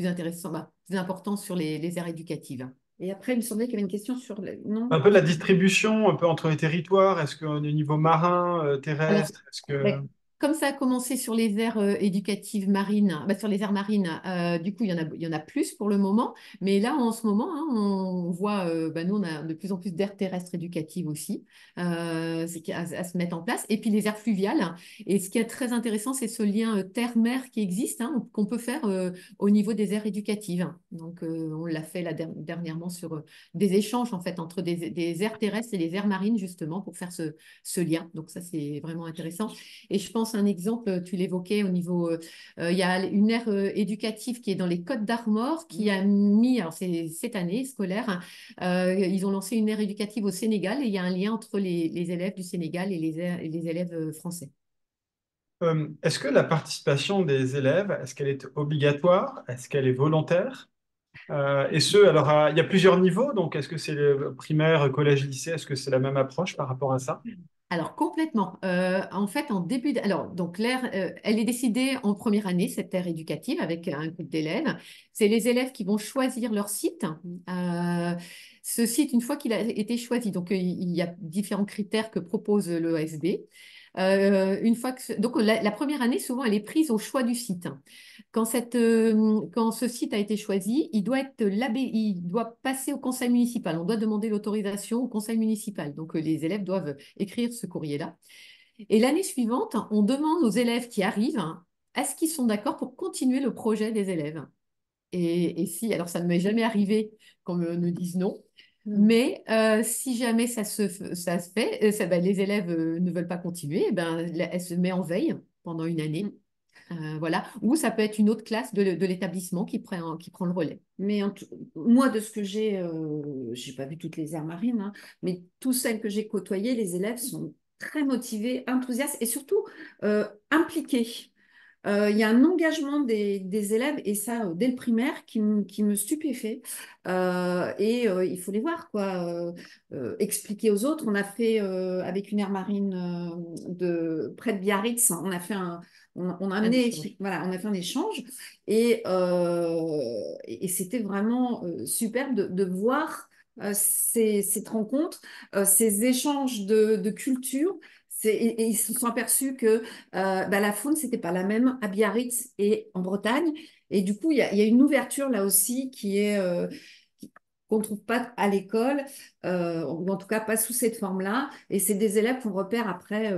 intéressant, plus important sur les aires éducatives. Et après, il me semblait qu'il y avait une question sur non, Un peu la distribution, un peu entre les territoires. Est-ce qu'au niveau marin, Alors, terrestre, est-ce que... ouais, comme ça a commencé sur les aires éducatives marines, sur les aires marines, du coup, il y en a plus pour le moment. Mais là, en ce moment, hein, on voit, nous, on a de plus en plus d'aires terrestres éducatives aussi, à se mettre en place. Et puis les aires fluviales. Et ce qui est très intéressant, c'est ce lien terre-mer qui existe, hein, qu'on peut faire au niveau des aires éducatives. Donc, on l'a fait là, dernièrement sur des échanges, en fait, entre des aires terrestres et les aires marines, justement, pour faire ce lien. Donc, ça, c'est vraiment intéressant. Et je pense à un exemple, tu l'évoquais au niveau, il y a une aire éducative qui est dans les Côtes d'Armor qui a mis, alors c'est cette année scolaire, ils ont lancé une aire éducative au Sénégal et il y a un lien entre les élèves du Sénégal et les élèves français. Est-ce que la participation des élèves, est-ce qu'elle est obligatoire? Est-ce qu'elle est volontaire? Et ce, alors, il y a plusieurs niveaux, donc est-ce que c'est le primaire, collège, lycée? Est-ce que c'est la même approche par rapport à ça? Alors complètement. En fait, alors donc l'aire, elle est décidée en première année, cette aire éducative avec un groupe d'élèves. C'est les élèves qui vont choisir leur site. Ce site, une fois qu'il a été choisi, donc il y a différents critères que propose l'ESB. Une fois donc la première année, souvent, elle est prise au choix du site. Quand ce site a été choisi, il doit passer au conseil municipal. On doit demander l'autorisation au conseil municipal. Donc, les élèves doivent écrire ce courrier-là. Et l'année suivante, on demande aux élèves qui arrivent, hein, est-ce qu'ils sont d'accord pour continuer le projet des élèves? Et si, alors ça ne m'est jamais arrivé qu'on me dise non. Mais si jamais ça se fait, les élèves ne veulent pas continuer, eh ben, elle se met en veille pendant une année. Voilà. Ou ça peut être une autre classe de l'établissement qui prend le relais. Mais moi, de ce que j'ai pas vu toutes les aires marines, hein, mais toutes celles que j'ai côtoyées, les élèves sont très motivés, enthousiastes et surtout impliqués. Il y a un engagement des élèves, et ça, dès le primaire, qui me stupéfait. Il faut les voir, quoi. Expliquer aux autres. On a fait, avec une aire marine près de Biarritz, on a Un amené, échange. voilà, on a fait un échange. Et c'était vraiment superbe de voir cette rencontre, ces échanges de culture. Et ils se sont aperçus que la faune, c'était pas la même à Biarritz et en Bretagne. Et du coup, il y a une ouverture là aussi qu'on ne trouve pas à l'école, ou en tout cas pas sous cette forme-là. Et c'est des élèves qu'on repère après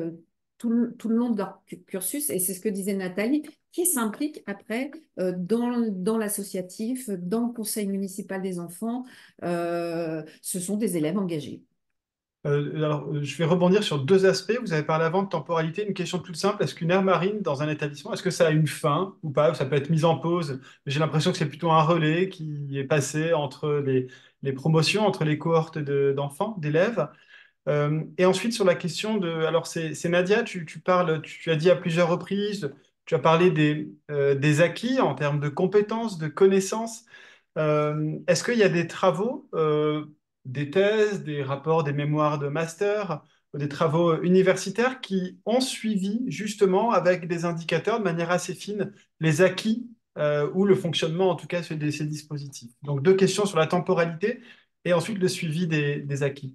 tout le long de leur cursus. Et c'est ce que disait Nathalie, qui s'impliquent après dans l'associatif, dans le conseil municipal des enfants. Ce sont des élèves engagés. Je vais rebondir sur deux aspects. Vous avez parlé avant de temporalité. Une question toute simple. Est-ce qu'une aire marine dans un établissement, est-ce que ça a une fin ou pas? Ou ça peut être mis en pause? J'ai l'impression que c'est plutôt un relais qui est passé entre les promotions, entre les cohortes d'enfants, d'élèves. Et ensuite, sur la question de... Alors, c'est Nadia, tu parles, tu as dit à plusieurs reprises, tu as parlé des acquis en termes de compétences, de connaissances. Est-ce qu'il y a des travaux, des thèses, des rapports, des mémoires de master, des travaux universitaires qui ont suivi justement avec des indicateurs de manière assez fine les acquis ou le fonctionnement en tout cas de ces dispositifs? Donc deux questions sur la temporalité et ensuite le suivi des acquis.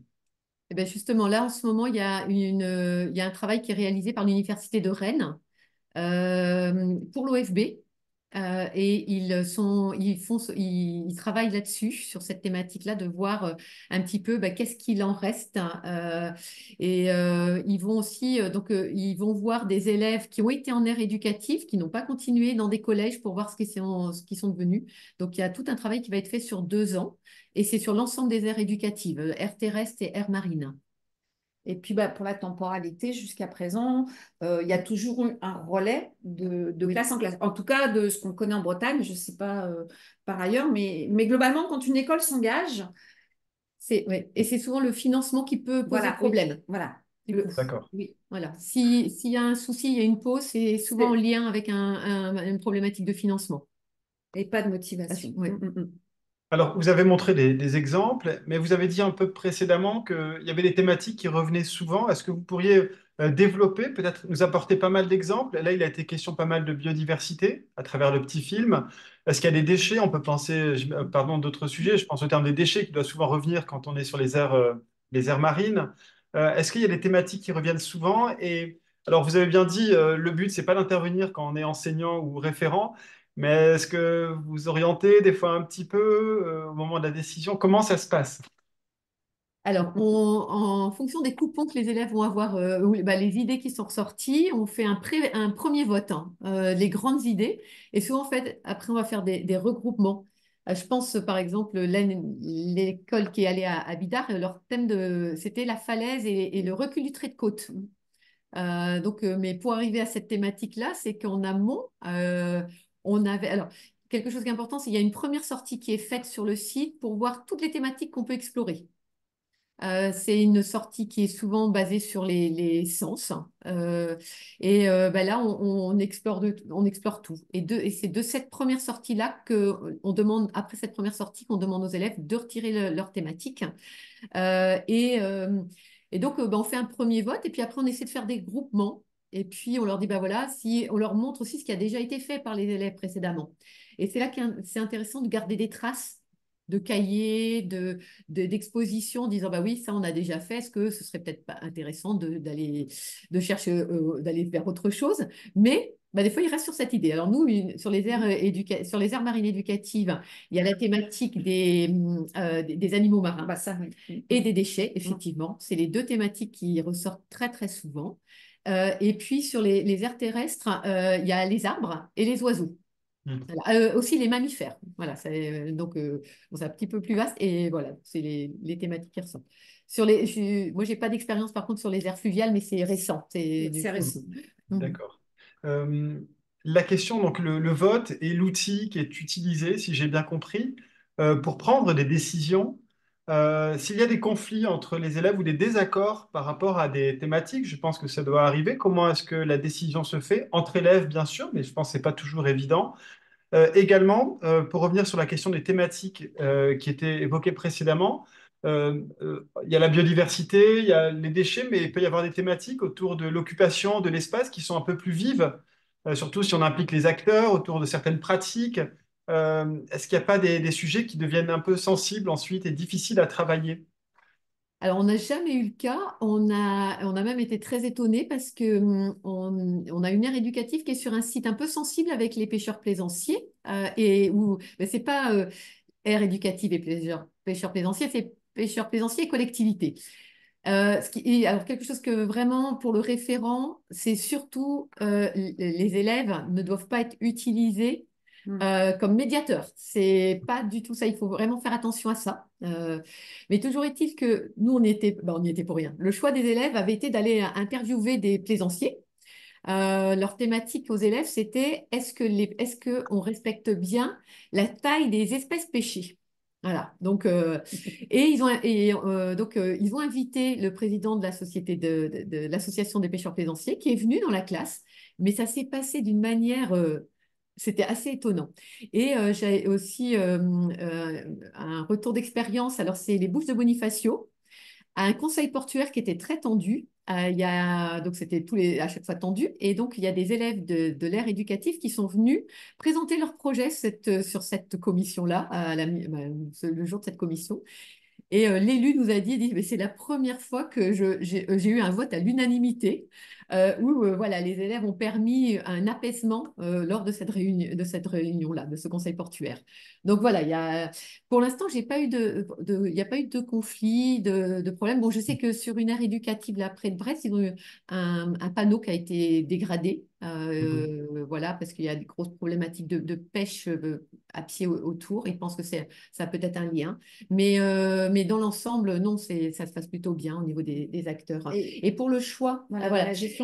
Et bien justement, là, en ce moment, il y a un travail qui est réalisé par l'Université de Rennes pour l'OFB. Et ils travaillent là-dessus, sur cette thématique-là, de voir un petit peu qu'est-ce qu'il en reste. Ils vont aussi, ils vont voir des élèves qui ont été en aire éducative, qui n'ont pas continué dans des collèges pour voir ce qu'ils sont devenus. Donc, il y a tout un travail qui va être fait sur 2 ans, et c'est sur l'ensemble des aires éducatives, aires terrestres et aires marines. Et puis pour la temporalité, jusqu'à présent, il y a toujours eu un relais de Oui. classe en classe. En tout cas, de ce qu'on connaît en Bretagne, je ne sais pas par ailleurs, mais globalement, quand une école s'engage, Ouais. Et c'est souvent le financement qui peut poser Voilà, oui, problème. voilà. Du Le- coup, D'accord. oui, voilà. S'il y a un souci, il y a une pause, c'est souvent en c'est- lien avec une problématique de financement. Et pas de motivation. Ouais. Alors, vous avez montré des exemples, mais vous avez dit un peu précédemment qu'il y avait des thématiques qui revenaient souvent. Est-ce que vous pourriez développer, peut-être nous apporter pas mal d'exemples? Là, il a été question pas mal de biodiversité à travers le petit film. Est-ce qu'il y a des déchets? On peut penser, pardon, d'autres sujets. Je pense au terme des déchets qui doit souvent revenir quand on est sur les aires marines. Est-ce qu'il y a des thématiques qui reviennent souvent? Et alors, vous avez bien dit, le but, c'est pas d'intervenir quand on est enseignant ou référent. Mais est-ce que vous orientez des fois un petit peu au moment de la décision? Comment ça se passe? Alors, en fonction des coupons que les élèves vont avoir, les idées qui sont ressorties, on fait un premier vote, hein, les grandes idées. Et souvent, en fait, après, on va faire des regroupements. Je pense, par exemple, l'école qui est allée à Bidart, leur thème c'était la falaise et le recul du trait de côte. Mais pour arriver à cette thématique-là, c'est qu'en amont, on avait. Alors, quelque chose qui est important, c'est qu'il y a une première sortie qui est faite sur le site pour voir toutes les thématiques qu'on peut explorer. C'est une sortie qui est souvent basée sur les sens. Là, on explore tout. Et c'est de cette première sortie-là on demande, après cette première sortie, qu'on demande aux élèves de retirer leur thématique. Euh, et, euh, on fait un premier vote et puis après, on essaie de faire des groupements. Et puis, on leur dit, bah voilà, si on leur montre aussi ce qui a déjà été fait par les élèves précédemment. Et c'est là que c'est intéressant de garder des traces de cahiers, d'expositions, en disant, bah oui, ça, on a déjà fait. Est-ce que ce serait peut-être pas intéressant d'aller faire autre chose? Mais bah, des fois, il reste sur cette idée. Alors, nous, sur les aires marines éducatives, il y a la thématique des animaux marins Bah ça, oui. et des déchets, effectivement. C'est les deux thématiques qui ressortent très, très souvent. Et puis, sur les aires terrestres, il y a les arbres et les oiseaux. Hmm. Voilà. Aussi les mammifères. Voilà, bon, c'est un petit peu plus vaste. Et voilà, c'est les thématiques qui ressortent. Moi, j'ai pas d'expérience, par contre, sur les aires fluviales, mais c'est récent. Du C'est coup. récent. Mhm. D'accord. Euh, la question, donc le vote est l'outil qui est utilisé, si j'ai bien compris, pour prendre des décisions. S'il y a des conflits entre les élèves ou des désaccords par rapport à des thématiques, je pense que ça doit arriver. Comment est-ce que la décision se fait? Entre élèves, bien sûr, mais je pense que ce n'est pas toujours évident. Également, pour revenir sur la question des thématiques qui étaient évoquées précédemment, il y a la biodiversité, il y a les déchets, mais il peut y avoir des thématiques autour de l'occupation de l'espace qui sont un peu plus vives, surtout si on implique les acteurs autour de certaines pratiques. Est-ce qu'il n'y a pas des sujets qui deviennent un peu sensibles ensuite et difficiles à travailler? Alors, on n'a jamais eu le cas. On a même été très étonnés parce que on a une aire éducative qui est sur un site un peu sensible avec les pêcheurs plaisanciers et où ben, c'est pas aire éducative et pêcheurs plaisanciers, c'est pêcheurs plaisanciers et collectivités. Alors, quelque chose que vraiment, pour le référent, c'est surtout les élèves ne doivent pas être utilisés comme médiateurs. C'est pas du tout ça. Il faut vraiment faire attention à ça. Mais toujours est-il que nous, on y était pour rien. Le choix des élèves avait été d'aller interviewer des plaisanciers. Leur thématique aux élèves, c'était est-ce que on respecte bien la taille des espèces pêchées? Voilà. Ils ont invité le président de la société de l'association des pêcheurs plaisanciers qui est venu dans la classe, mais ça s'est passé d'une manière, c'était assez étonnant. Et j'ai aussi un retour d'expérience. Alors c'est les Bouches de Bonifacio à un conseil portuaire qui était très tendu. Donc c'était à chaque fois tendu. Et donc, il y a des élèves de l'ère éducative qui sont venus présenter leur projet sur cette commission-là, le jour de cette commission. Et l'élu nous a dit, mais c'est la première fois que j'ai eu un vote à l'unanimité où voilà, les élèves ont permis un apaisement lors de cette réunion-là, de ce conseil portuaire. Donc voilà, pour l'instant, il n'y a pas eu de conflit, de problème. Bon, je sais que sur une aire éducative là près de Brest, ils ont eu un panneau qui a été dégradé. Mhm. Voilà, parce qu'il y a des grosses problématiques de pêche à pied autour. Ils pensent que ça a peut-être un lien. Mais dans l'ensemble, non, ça se passe plutôt bien au niveau des acteurs. Et pour le choix, Voilà, voilà. la gestion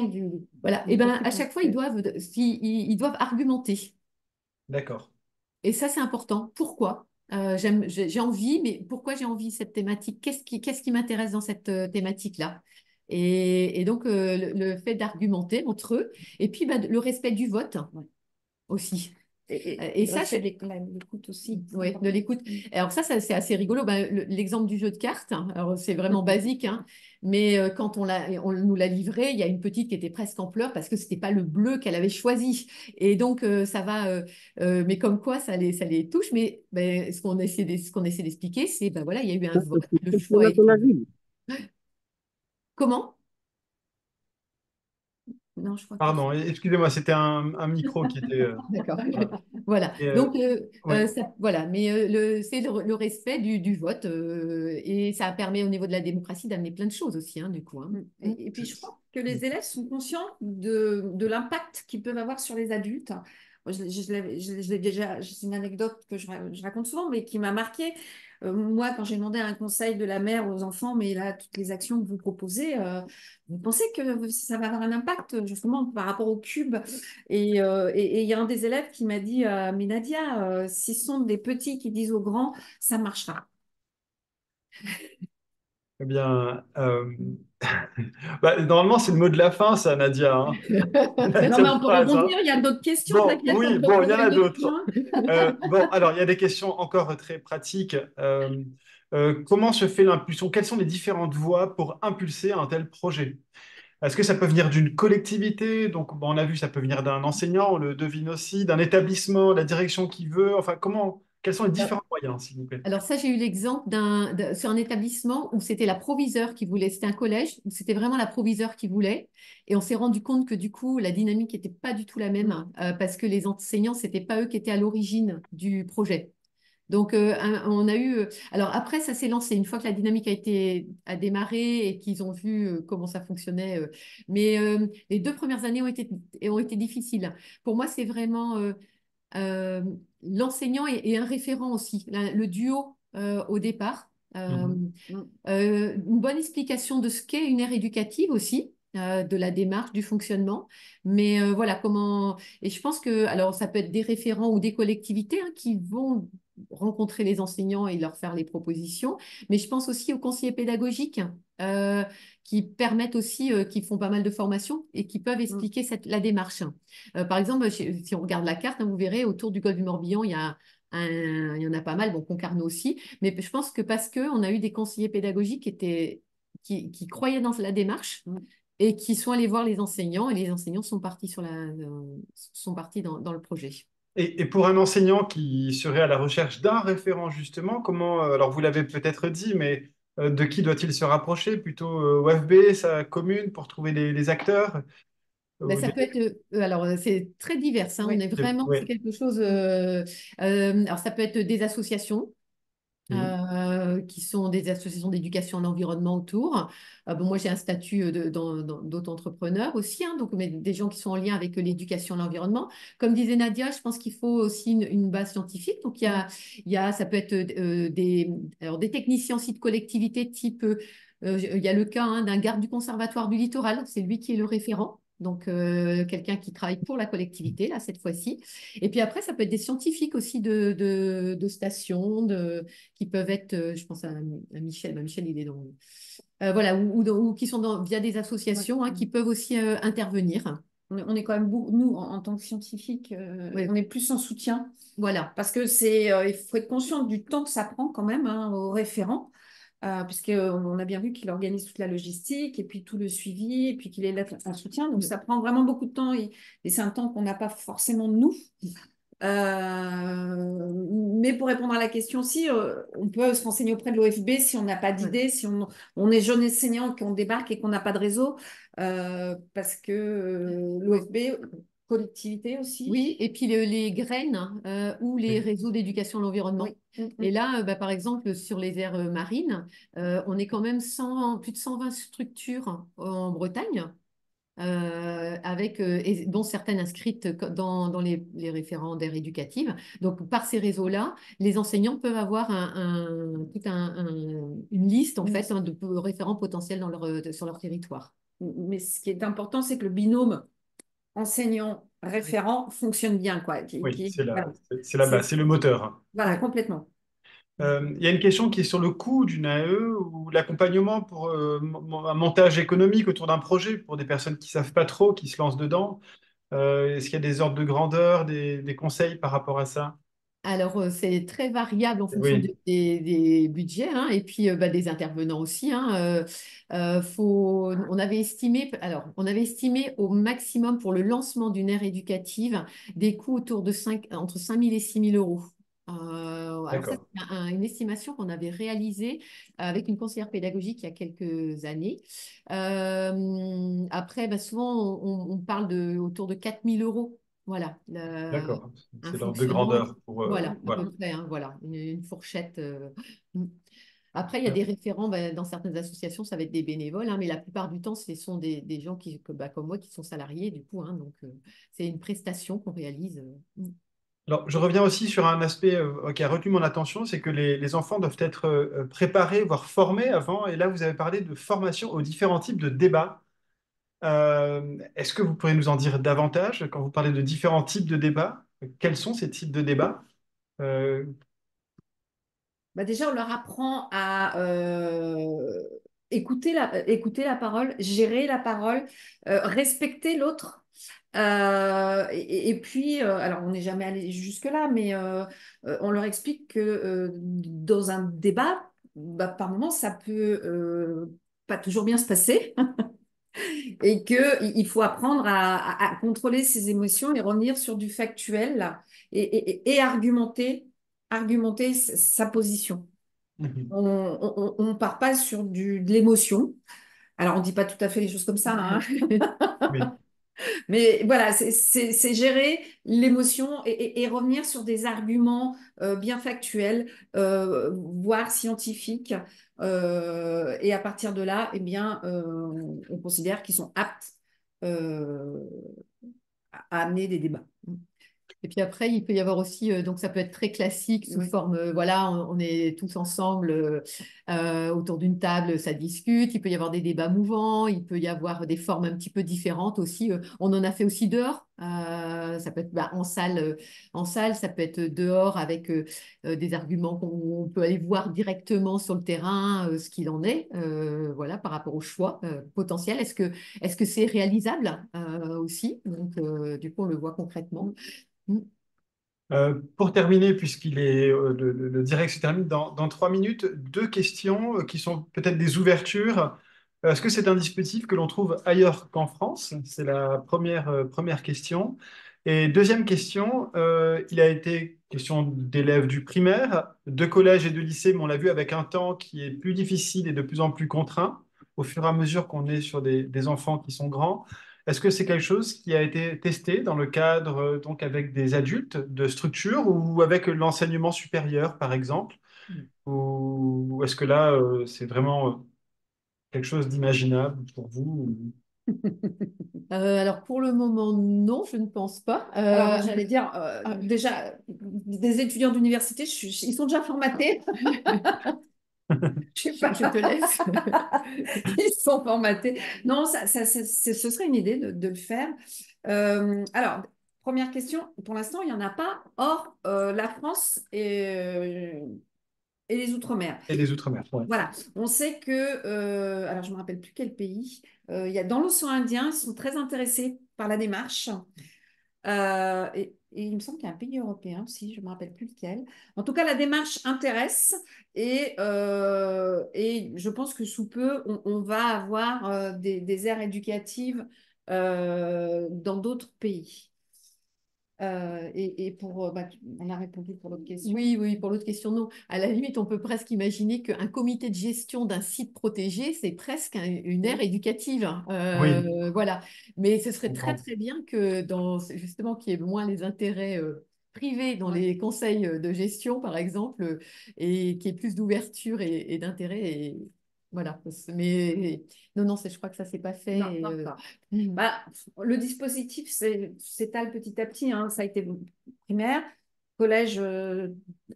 Voilà. du Et ben, à recrutement. chaque fois, ils doivent argumenter. D'accord. Et ça, c'est important. Pourquoi? J'ai envie, mais pourquoi j'ai envie de cette thématique? Qu'est-ce qui m'intéresse dans cette thématique-là? Et donc, le fait d'argumenter entre eux, et puis bah, le respect du vote Ouais. aussi. Et Et ça, ça, c'est l'écoute aussi. ouais, de l'écoute. Alors c'est assez rigolo. Ben, l'exemple du jeu de cartes, hein, alors c'est vraiment basique, hein, mais quand on nous l'a livré, il y a une petite qui était presque en pleurs parce que c'était pas le bleu qu'elle avait choisi. Et donc ça va, mais comme quoi ça les touche. Mais ben, ce qu'on essaie d'expliquer, c'est ben voilà, il y a eu un vote, le choix a été. Comment? Non, je crois que Pardon, excusez-moi, c'était un micro qui était... D'accord. voilà. Voilà. Et, Donc, oui, voilà. Mais c'est le respect du vote et ça permet au niveau de la démocratie d'amener plein de choses aussi, hein, du coup. Hein. Et puis, je crois que les élèves sont conscients de l'impact qu'ils peuvent avoir sur les adultes. Moi, je l'ai déjà, c'est une anecdote que je raconte souvent, mais qui m'a marquée. Moi, quand j'ai demandé un conseil de la mère aux enfants, mais là, toutes les actions que vous proposez, vous pensez que ça va avoir un impact justement par rapport au cube? Et il y a un des élèves qui m'a dit, mais Nadia, si ce sont des petits qui disent aux grands, ça marchera. eh bien, bah, normalement, c'est le mot de la fin, ça, Nadia. Hein. Non, mais Cette on peut phrase, hein. rebondir, il y a d'autres questions, Bon, t'inquiète, oui, on peut bon, il y en creuser a d'autres d'autres. points. Bon, alors, il y a des questions encore très pratiques. Comment se fait l'impulsion? Quelles sont les différentes voies pour impulser un tel projet? Est-ce que ça peut venir d'une collectivité? Donc, bon, on a vu, ça peut venir d'un enseignant, on le devine aussi, d'un établissement, la direction qui veut. Enfin, quels sont les différents moyens, s'il vous plaît? Alors ça, j'ai eu l'exemple sur un établissement où c'était la proviseure qui voulait, c'était un collège, où c'était vraiment la proviseure qui voulait. Et on s'est rendu compte que du coup, la dynamique n'était pas du tout la même parce que les enseignants, c'était pas eux qui étaient à l'origine du projet. Donc, on a eu. Alors après, ça s'est lancé une fois que la dynamique a démarré et qu'ils ont vu comment ça fonctionnait. Mais les 2 premières années ont été difficiles. Pour moi, c'est vraiment euh, l'enseignant et un référent aussi, le duo au départ. Mhm. Une bonne explication de ce qu'est une aire éducative aussi, de la démarche, du fonctionnement. Mais voilà comment. Et je pense que, alors, ça peut être des référents ou des collectivités hein, qui vont rencontrer les enseignants et leur faire les propositions. Mais je pense aussi aux conseillers pédagogiques euh, qui permettent aussi, qui font pas mal de formations et qui peuvent expliquer la démarche. Par exemple, si on regarde la carte, hein, vous verrez autour du golfe du Morbihan, il y en a pas mal, bon, Concarneau aussi, mais je pense que parce qu'on a eu des conseillers pédagogiques qui croyaient dans la démarche et qui sont allés voir les enseignants et les enseignants sont partis, sont partis dans le projet. Et pour un enseignant qui serait à la recherche d'un référent, justement, alors vous l'avez peut-être dit, mais de qui doit-il se rapprocher? Plutôt OFB, sa commune, pour trouver les acteurs? Ben, Ou ça des- peut être, alors c'est très divers, hein, on Oui. est vraiment, c'est Oui. quelque chose, alors ça peut être des associations, Mhm. qui sont des associations d'éducation à l'environnement autour. Bon, moi, j'ai un statut d'auto-entrepreneur aussi, hein, donc mais des gens qui sont en lien avec l'éducation à l'environnement. Comme disait Nadia, je pense qu'il faut aussi une base scientifique. Donc, ça peut être alors, des techniciens aussi de collectivité type, il y a le cas hein, d'un garde du conservatoire du littoral, c'est lui qui est le référent. Donc, quelqu'un qui travaille pour la collectivité, là, cette fois-ci. Et puis après, ça peut être des scientifiques aussi de stations, qui peuvent être, je pense à Michel, ben, Michel il est dans, voilà, ou qui sont via des Ouais. associations hein, qui peuvent aussi intervenir. On est quand même, nous, en tant que scientifiques, Oui, on est plus en soutien voilà. parce que il faut être conscient du temps que ça prend quand même hein, aux référents, puisqu'on a bien vu qu'il organise toute la logistique et puis tout le suivi et puis qu'il est là en soutien. Donc, ça prend vraiment beaucoup de temps et c'est un temps qu'on n'a pas forcément nous. Mais pour répondre à la question aussi, on peut se renseigner auprès de l'OFB si on n'a pas Ouais. d'idée, si on est jeune enseignant, qu'on débarque et qu'on n'a pas de réseau, parce que l'OFB, collectivité aussi. Oui, et puis les graines ou les Oui. réseaux d'éducation à l'environnement. Oui. Et là, bah, par exemple, sur les aires marines, on est quand même plus de 120 structures en Bretagne. Dont certaines inscrites dans les référents d'aires éducatives. Donc, par ces réseaux-là, les enseignants peuvent avoir une liste en fait hein, de référents potentiels sur leur territoire. Mais ce qui est important, c'est que le binôme enseignant-référent fonctionne bien, quoi. Oui, Voilà. c'est la base, c'est le moteur. Hein. Voilà, complètement. Il y a une question qui est sur le coût d'une AE ou l'accompagnement pour un montage économique autour d'un projet pour des personnes qui savent pas trop, qui se lancent dedans. Est-ce qu'il y a des ordres de grandeur, des conseils par rapport à ça? Alors, c'est très variable en fonction Oui, des budgets hein, et puis bah, des intervenants aussi. Hein. On avait estimé au maximum pour le lancement d'une aire éducative des coûts autour de entre 5 000 et 6 000 euros. Alors ça, d'accord, c'est une estimation qu'on avait réalisée avec une conseillère pédagogique il y a quelques années. Après, bah, souvent, on parle autour de 4 000 euros. Voilà, d'accord. un C'est l'ordre de fonctionnement. grandeur pour Voilà, à voilà. peu près, hein, voilà, une fourchette. Mm. Après, il y a Euh, des référents, ben, dans certaines associations, ça va être des bénévoles, hein, mais la plupart du temps, ce sont des gens bah, comme moi qui sont salariés, du coup, hein, donc c'est une prestation qu'on réalise. Mm. Alors, je reviens aussi sur un aspect qui a retenu mon attention, c'est que les enfants doivent être préparés, voire formés avant. Et là, vous avez parlé de formation aux différents types de débats. Est-ce que vous pourriez nous en dire davantage quand vous parlez de différents types de débats? Quels sont ces types de débats? Euh, Bah déjà, on leur apprend à écouter la parole, gérer la parole, respecter l'autre. Et puis, alors on n'est jamais allé jusque-là, mais on leur explique que dans un débat, bah, par moment, ça peut pas toujours bien se passer et qu'il faut apprendre à contrôler ses émotions et revenir sur du factuel là, et argumenter sa position. mhm. On part pas sur de l'émotion. Alors, on dit pas tout à fait les choses comme ça, hein. Oui. Mais voilà, c'est gérer l'émotion et revenir sur des arguments bien factuels, voire scientifiques. Et à partir de là, eh bien, on considère qu'ils sont aptes euh, à amener des débats. Et puis après, il peut y avoir aussi, donc ça peut être très classique sous Oui. forme, voilà, on est tous ensemble autour d'une table, ça discute. Il peut y avoir des débats mouvants, il peut y avoir des formes un petit peu différentes aussi. On en a fait aussi dehors. Ça peut être bah, en salle, ça peut être dehors avec des arguments qu'on peut aller voir directement sur le terrain, ce qu'il en est, voilà, par rapport au choix potentiel. Est-ce que c'est réalisable aussi? Donc, du coup, on le voit concrètement. Mm. Pour terminer, puisqu'il est le direct se termine dans 3 minutes, deux questions qui sont peut-être des ouvertures. Est-ce que c'est un dispositif que l'on trouve ailleurs qu'en France? C'est la première question. Et deuxième question, il a été question d'élèves du primaire, de collège et de lycée, mais on l'a vu avec un temps qui est plus difficile et de plus en plus contraint au fur et à mesure qu'on est sur des enfants qui sont grands. Est-ce que c'est quelque chose qui a été testé dans le cadre, donc avec des adultes de structure ou avec l'enseignement supérieur, par exemple? Ou est-ce que là, c'est vraiment quelque chose d'imaginable pour vous? Alors pour le moment, non, je ne pense pas. Alors, moi, j'allais dire, Ah, déjà, des étudiants d'université, ils sont déjà formatés. Je sais je pas. te laisse. Ils sont formatés. Non, ce serait une idée de le faire. Alors, première question, pour l'instant, il n'y en a pas hors la France et les Outre-mer. Et les Outre-mer, ouais. Voilà, on sait que, alors je ne me rappelle plus quel pays, il y a dans l'océan Indien, ils sont très intéressés par la démarche. Et il me semble qu'il y a un pays européen aussi, je ne me rappelle plus lequel. En tout cas, la démarche intéresse et je pense que sous peu, on va avoir des aires éducatives dans d'autres pays. Bah, on a répondu pour l'autre question. Oui, oui, pour l'autre question, non. À la limite, on peut presque imaginer qu'un comité de gestion d'un site protégé, c'est presque une aire éducative, hein. Oui, Voilà. Mais ce je serait très, comprends. très bien que justement, qu'il y ait moins les intérêts privés dans Ouais. les conseils de gestion, par exemple, et qu'il y ait plus d'ouverture et d'intérêt. Voilà. Mais non, non, je crois que ça s'est pas fait. Non, non, non. Bah, le dispositif s'étale petit à petit, hein. Ça a été primaire, collège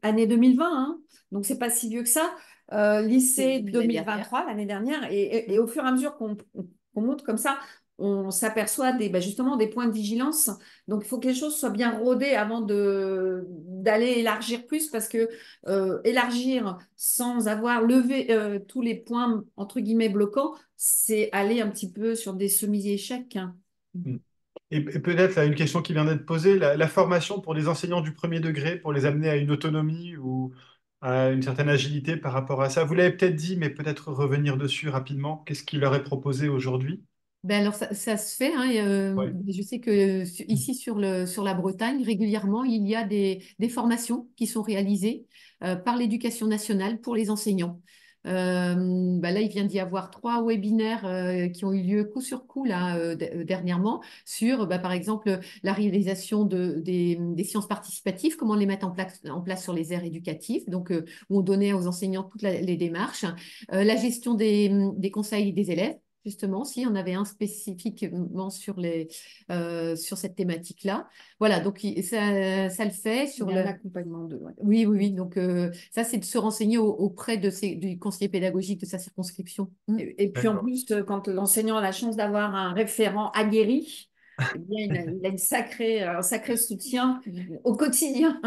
année 2020, hein. Donc c'est pas si vieux que ça. Lycée Depuis l'année dernière. 2023, l'année dernière. Et au fur et à mesure qu'on monte comme ça, on s'aperçoit justement des points de vigilance. Donc, il faut que les choses soient bien rodées avant d'aller élargir plus, parce que élargir sans avoir levé tous les points, entre guillemets, bloquants, c'est aller un petit peu sur des semi-échecs, hein. Mm. Et peut-être là, une question qui vient d'être posée, la formation pour les enseignants du premier degré, pour les amener à une autonomie ou à une certaine agilité par rapport à ça. Vous l'avez peut-être dit, mais peut-être revenir dessus rapidement. Qu'est-ce qui leur est proposé aujourd'hui? Ben alors ça se fait, hein, Ouais. je sais que ici sur la Bretagne, régulièrement, il y a des formations qui sont réalisées par l'Éducation nationale pour les enseignants. Ben là, il vient d'y avoir 3 webinaires qui ont eu lieu coup sur coup là, dernièrement sur, par exemple, la réalisation des sciences participatives, comment les mettre en place sur les aires éducatives, donc où on donnait aux enseignants toutes les démarches, la gestion des conseils des élèves. Justement, si on avait un spécifiquement sur cette thématique-là. Voilà, donc ça le fait Il sur y a un le. accompagnement de. Ouais. Oui, oui, oui. Donc ça, c'est de se renseigner auprès du conseiller pédagogique de sa circonscription. Et puis en D'accord. plus, quand l'enseignant a la chance d'avoir un référent aguerri, eh bien, il a un sacré soutien au quotidien.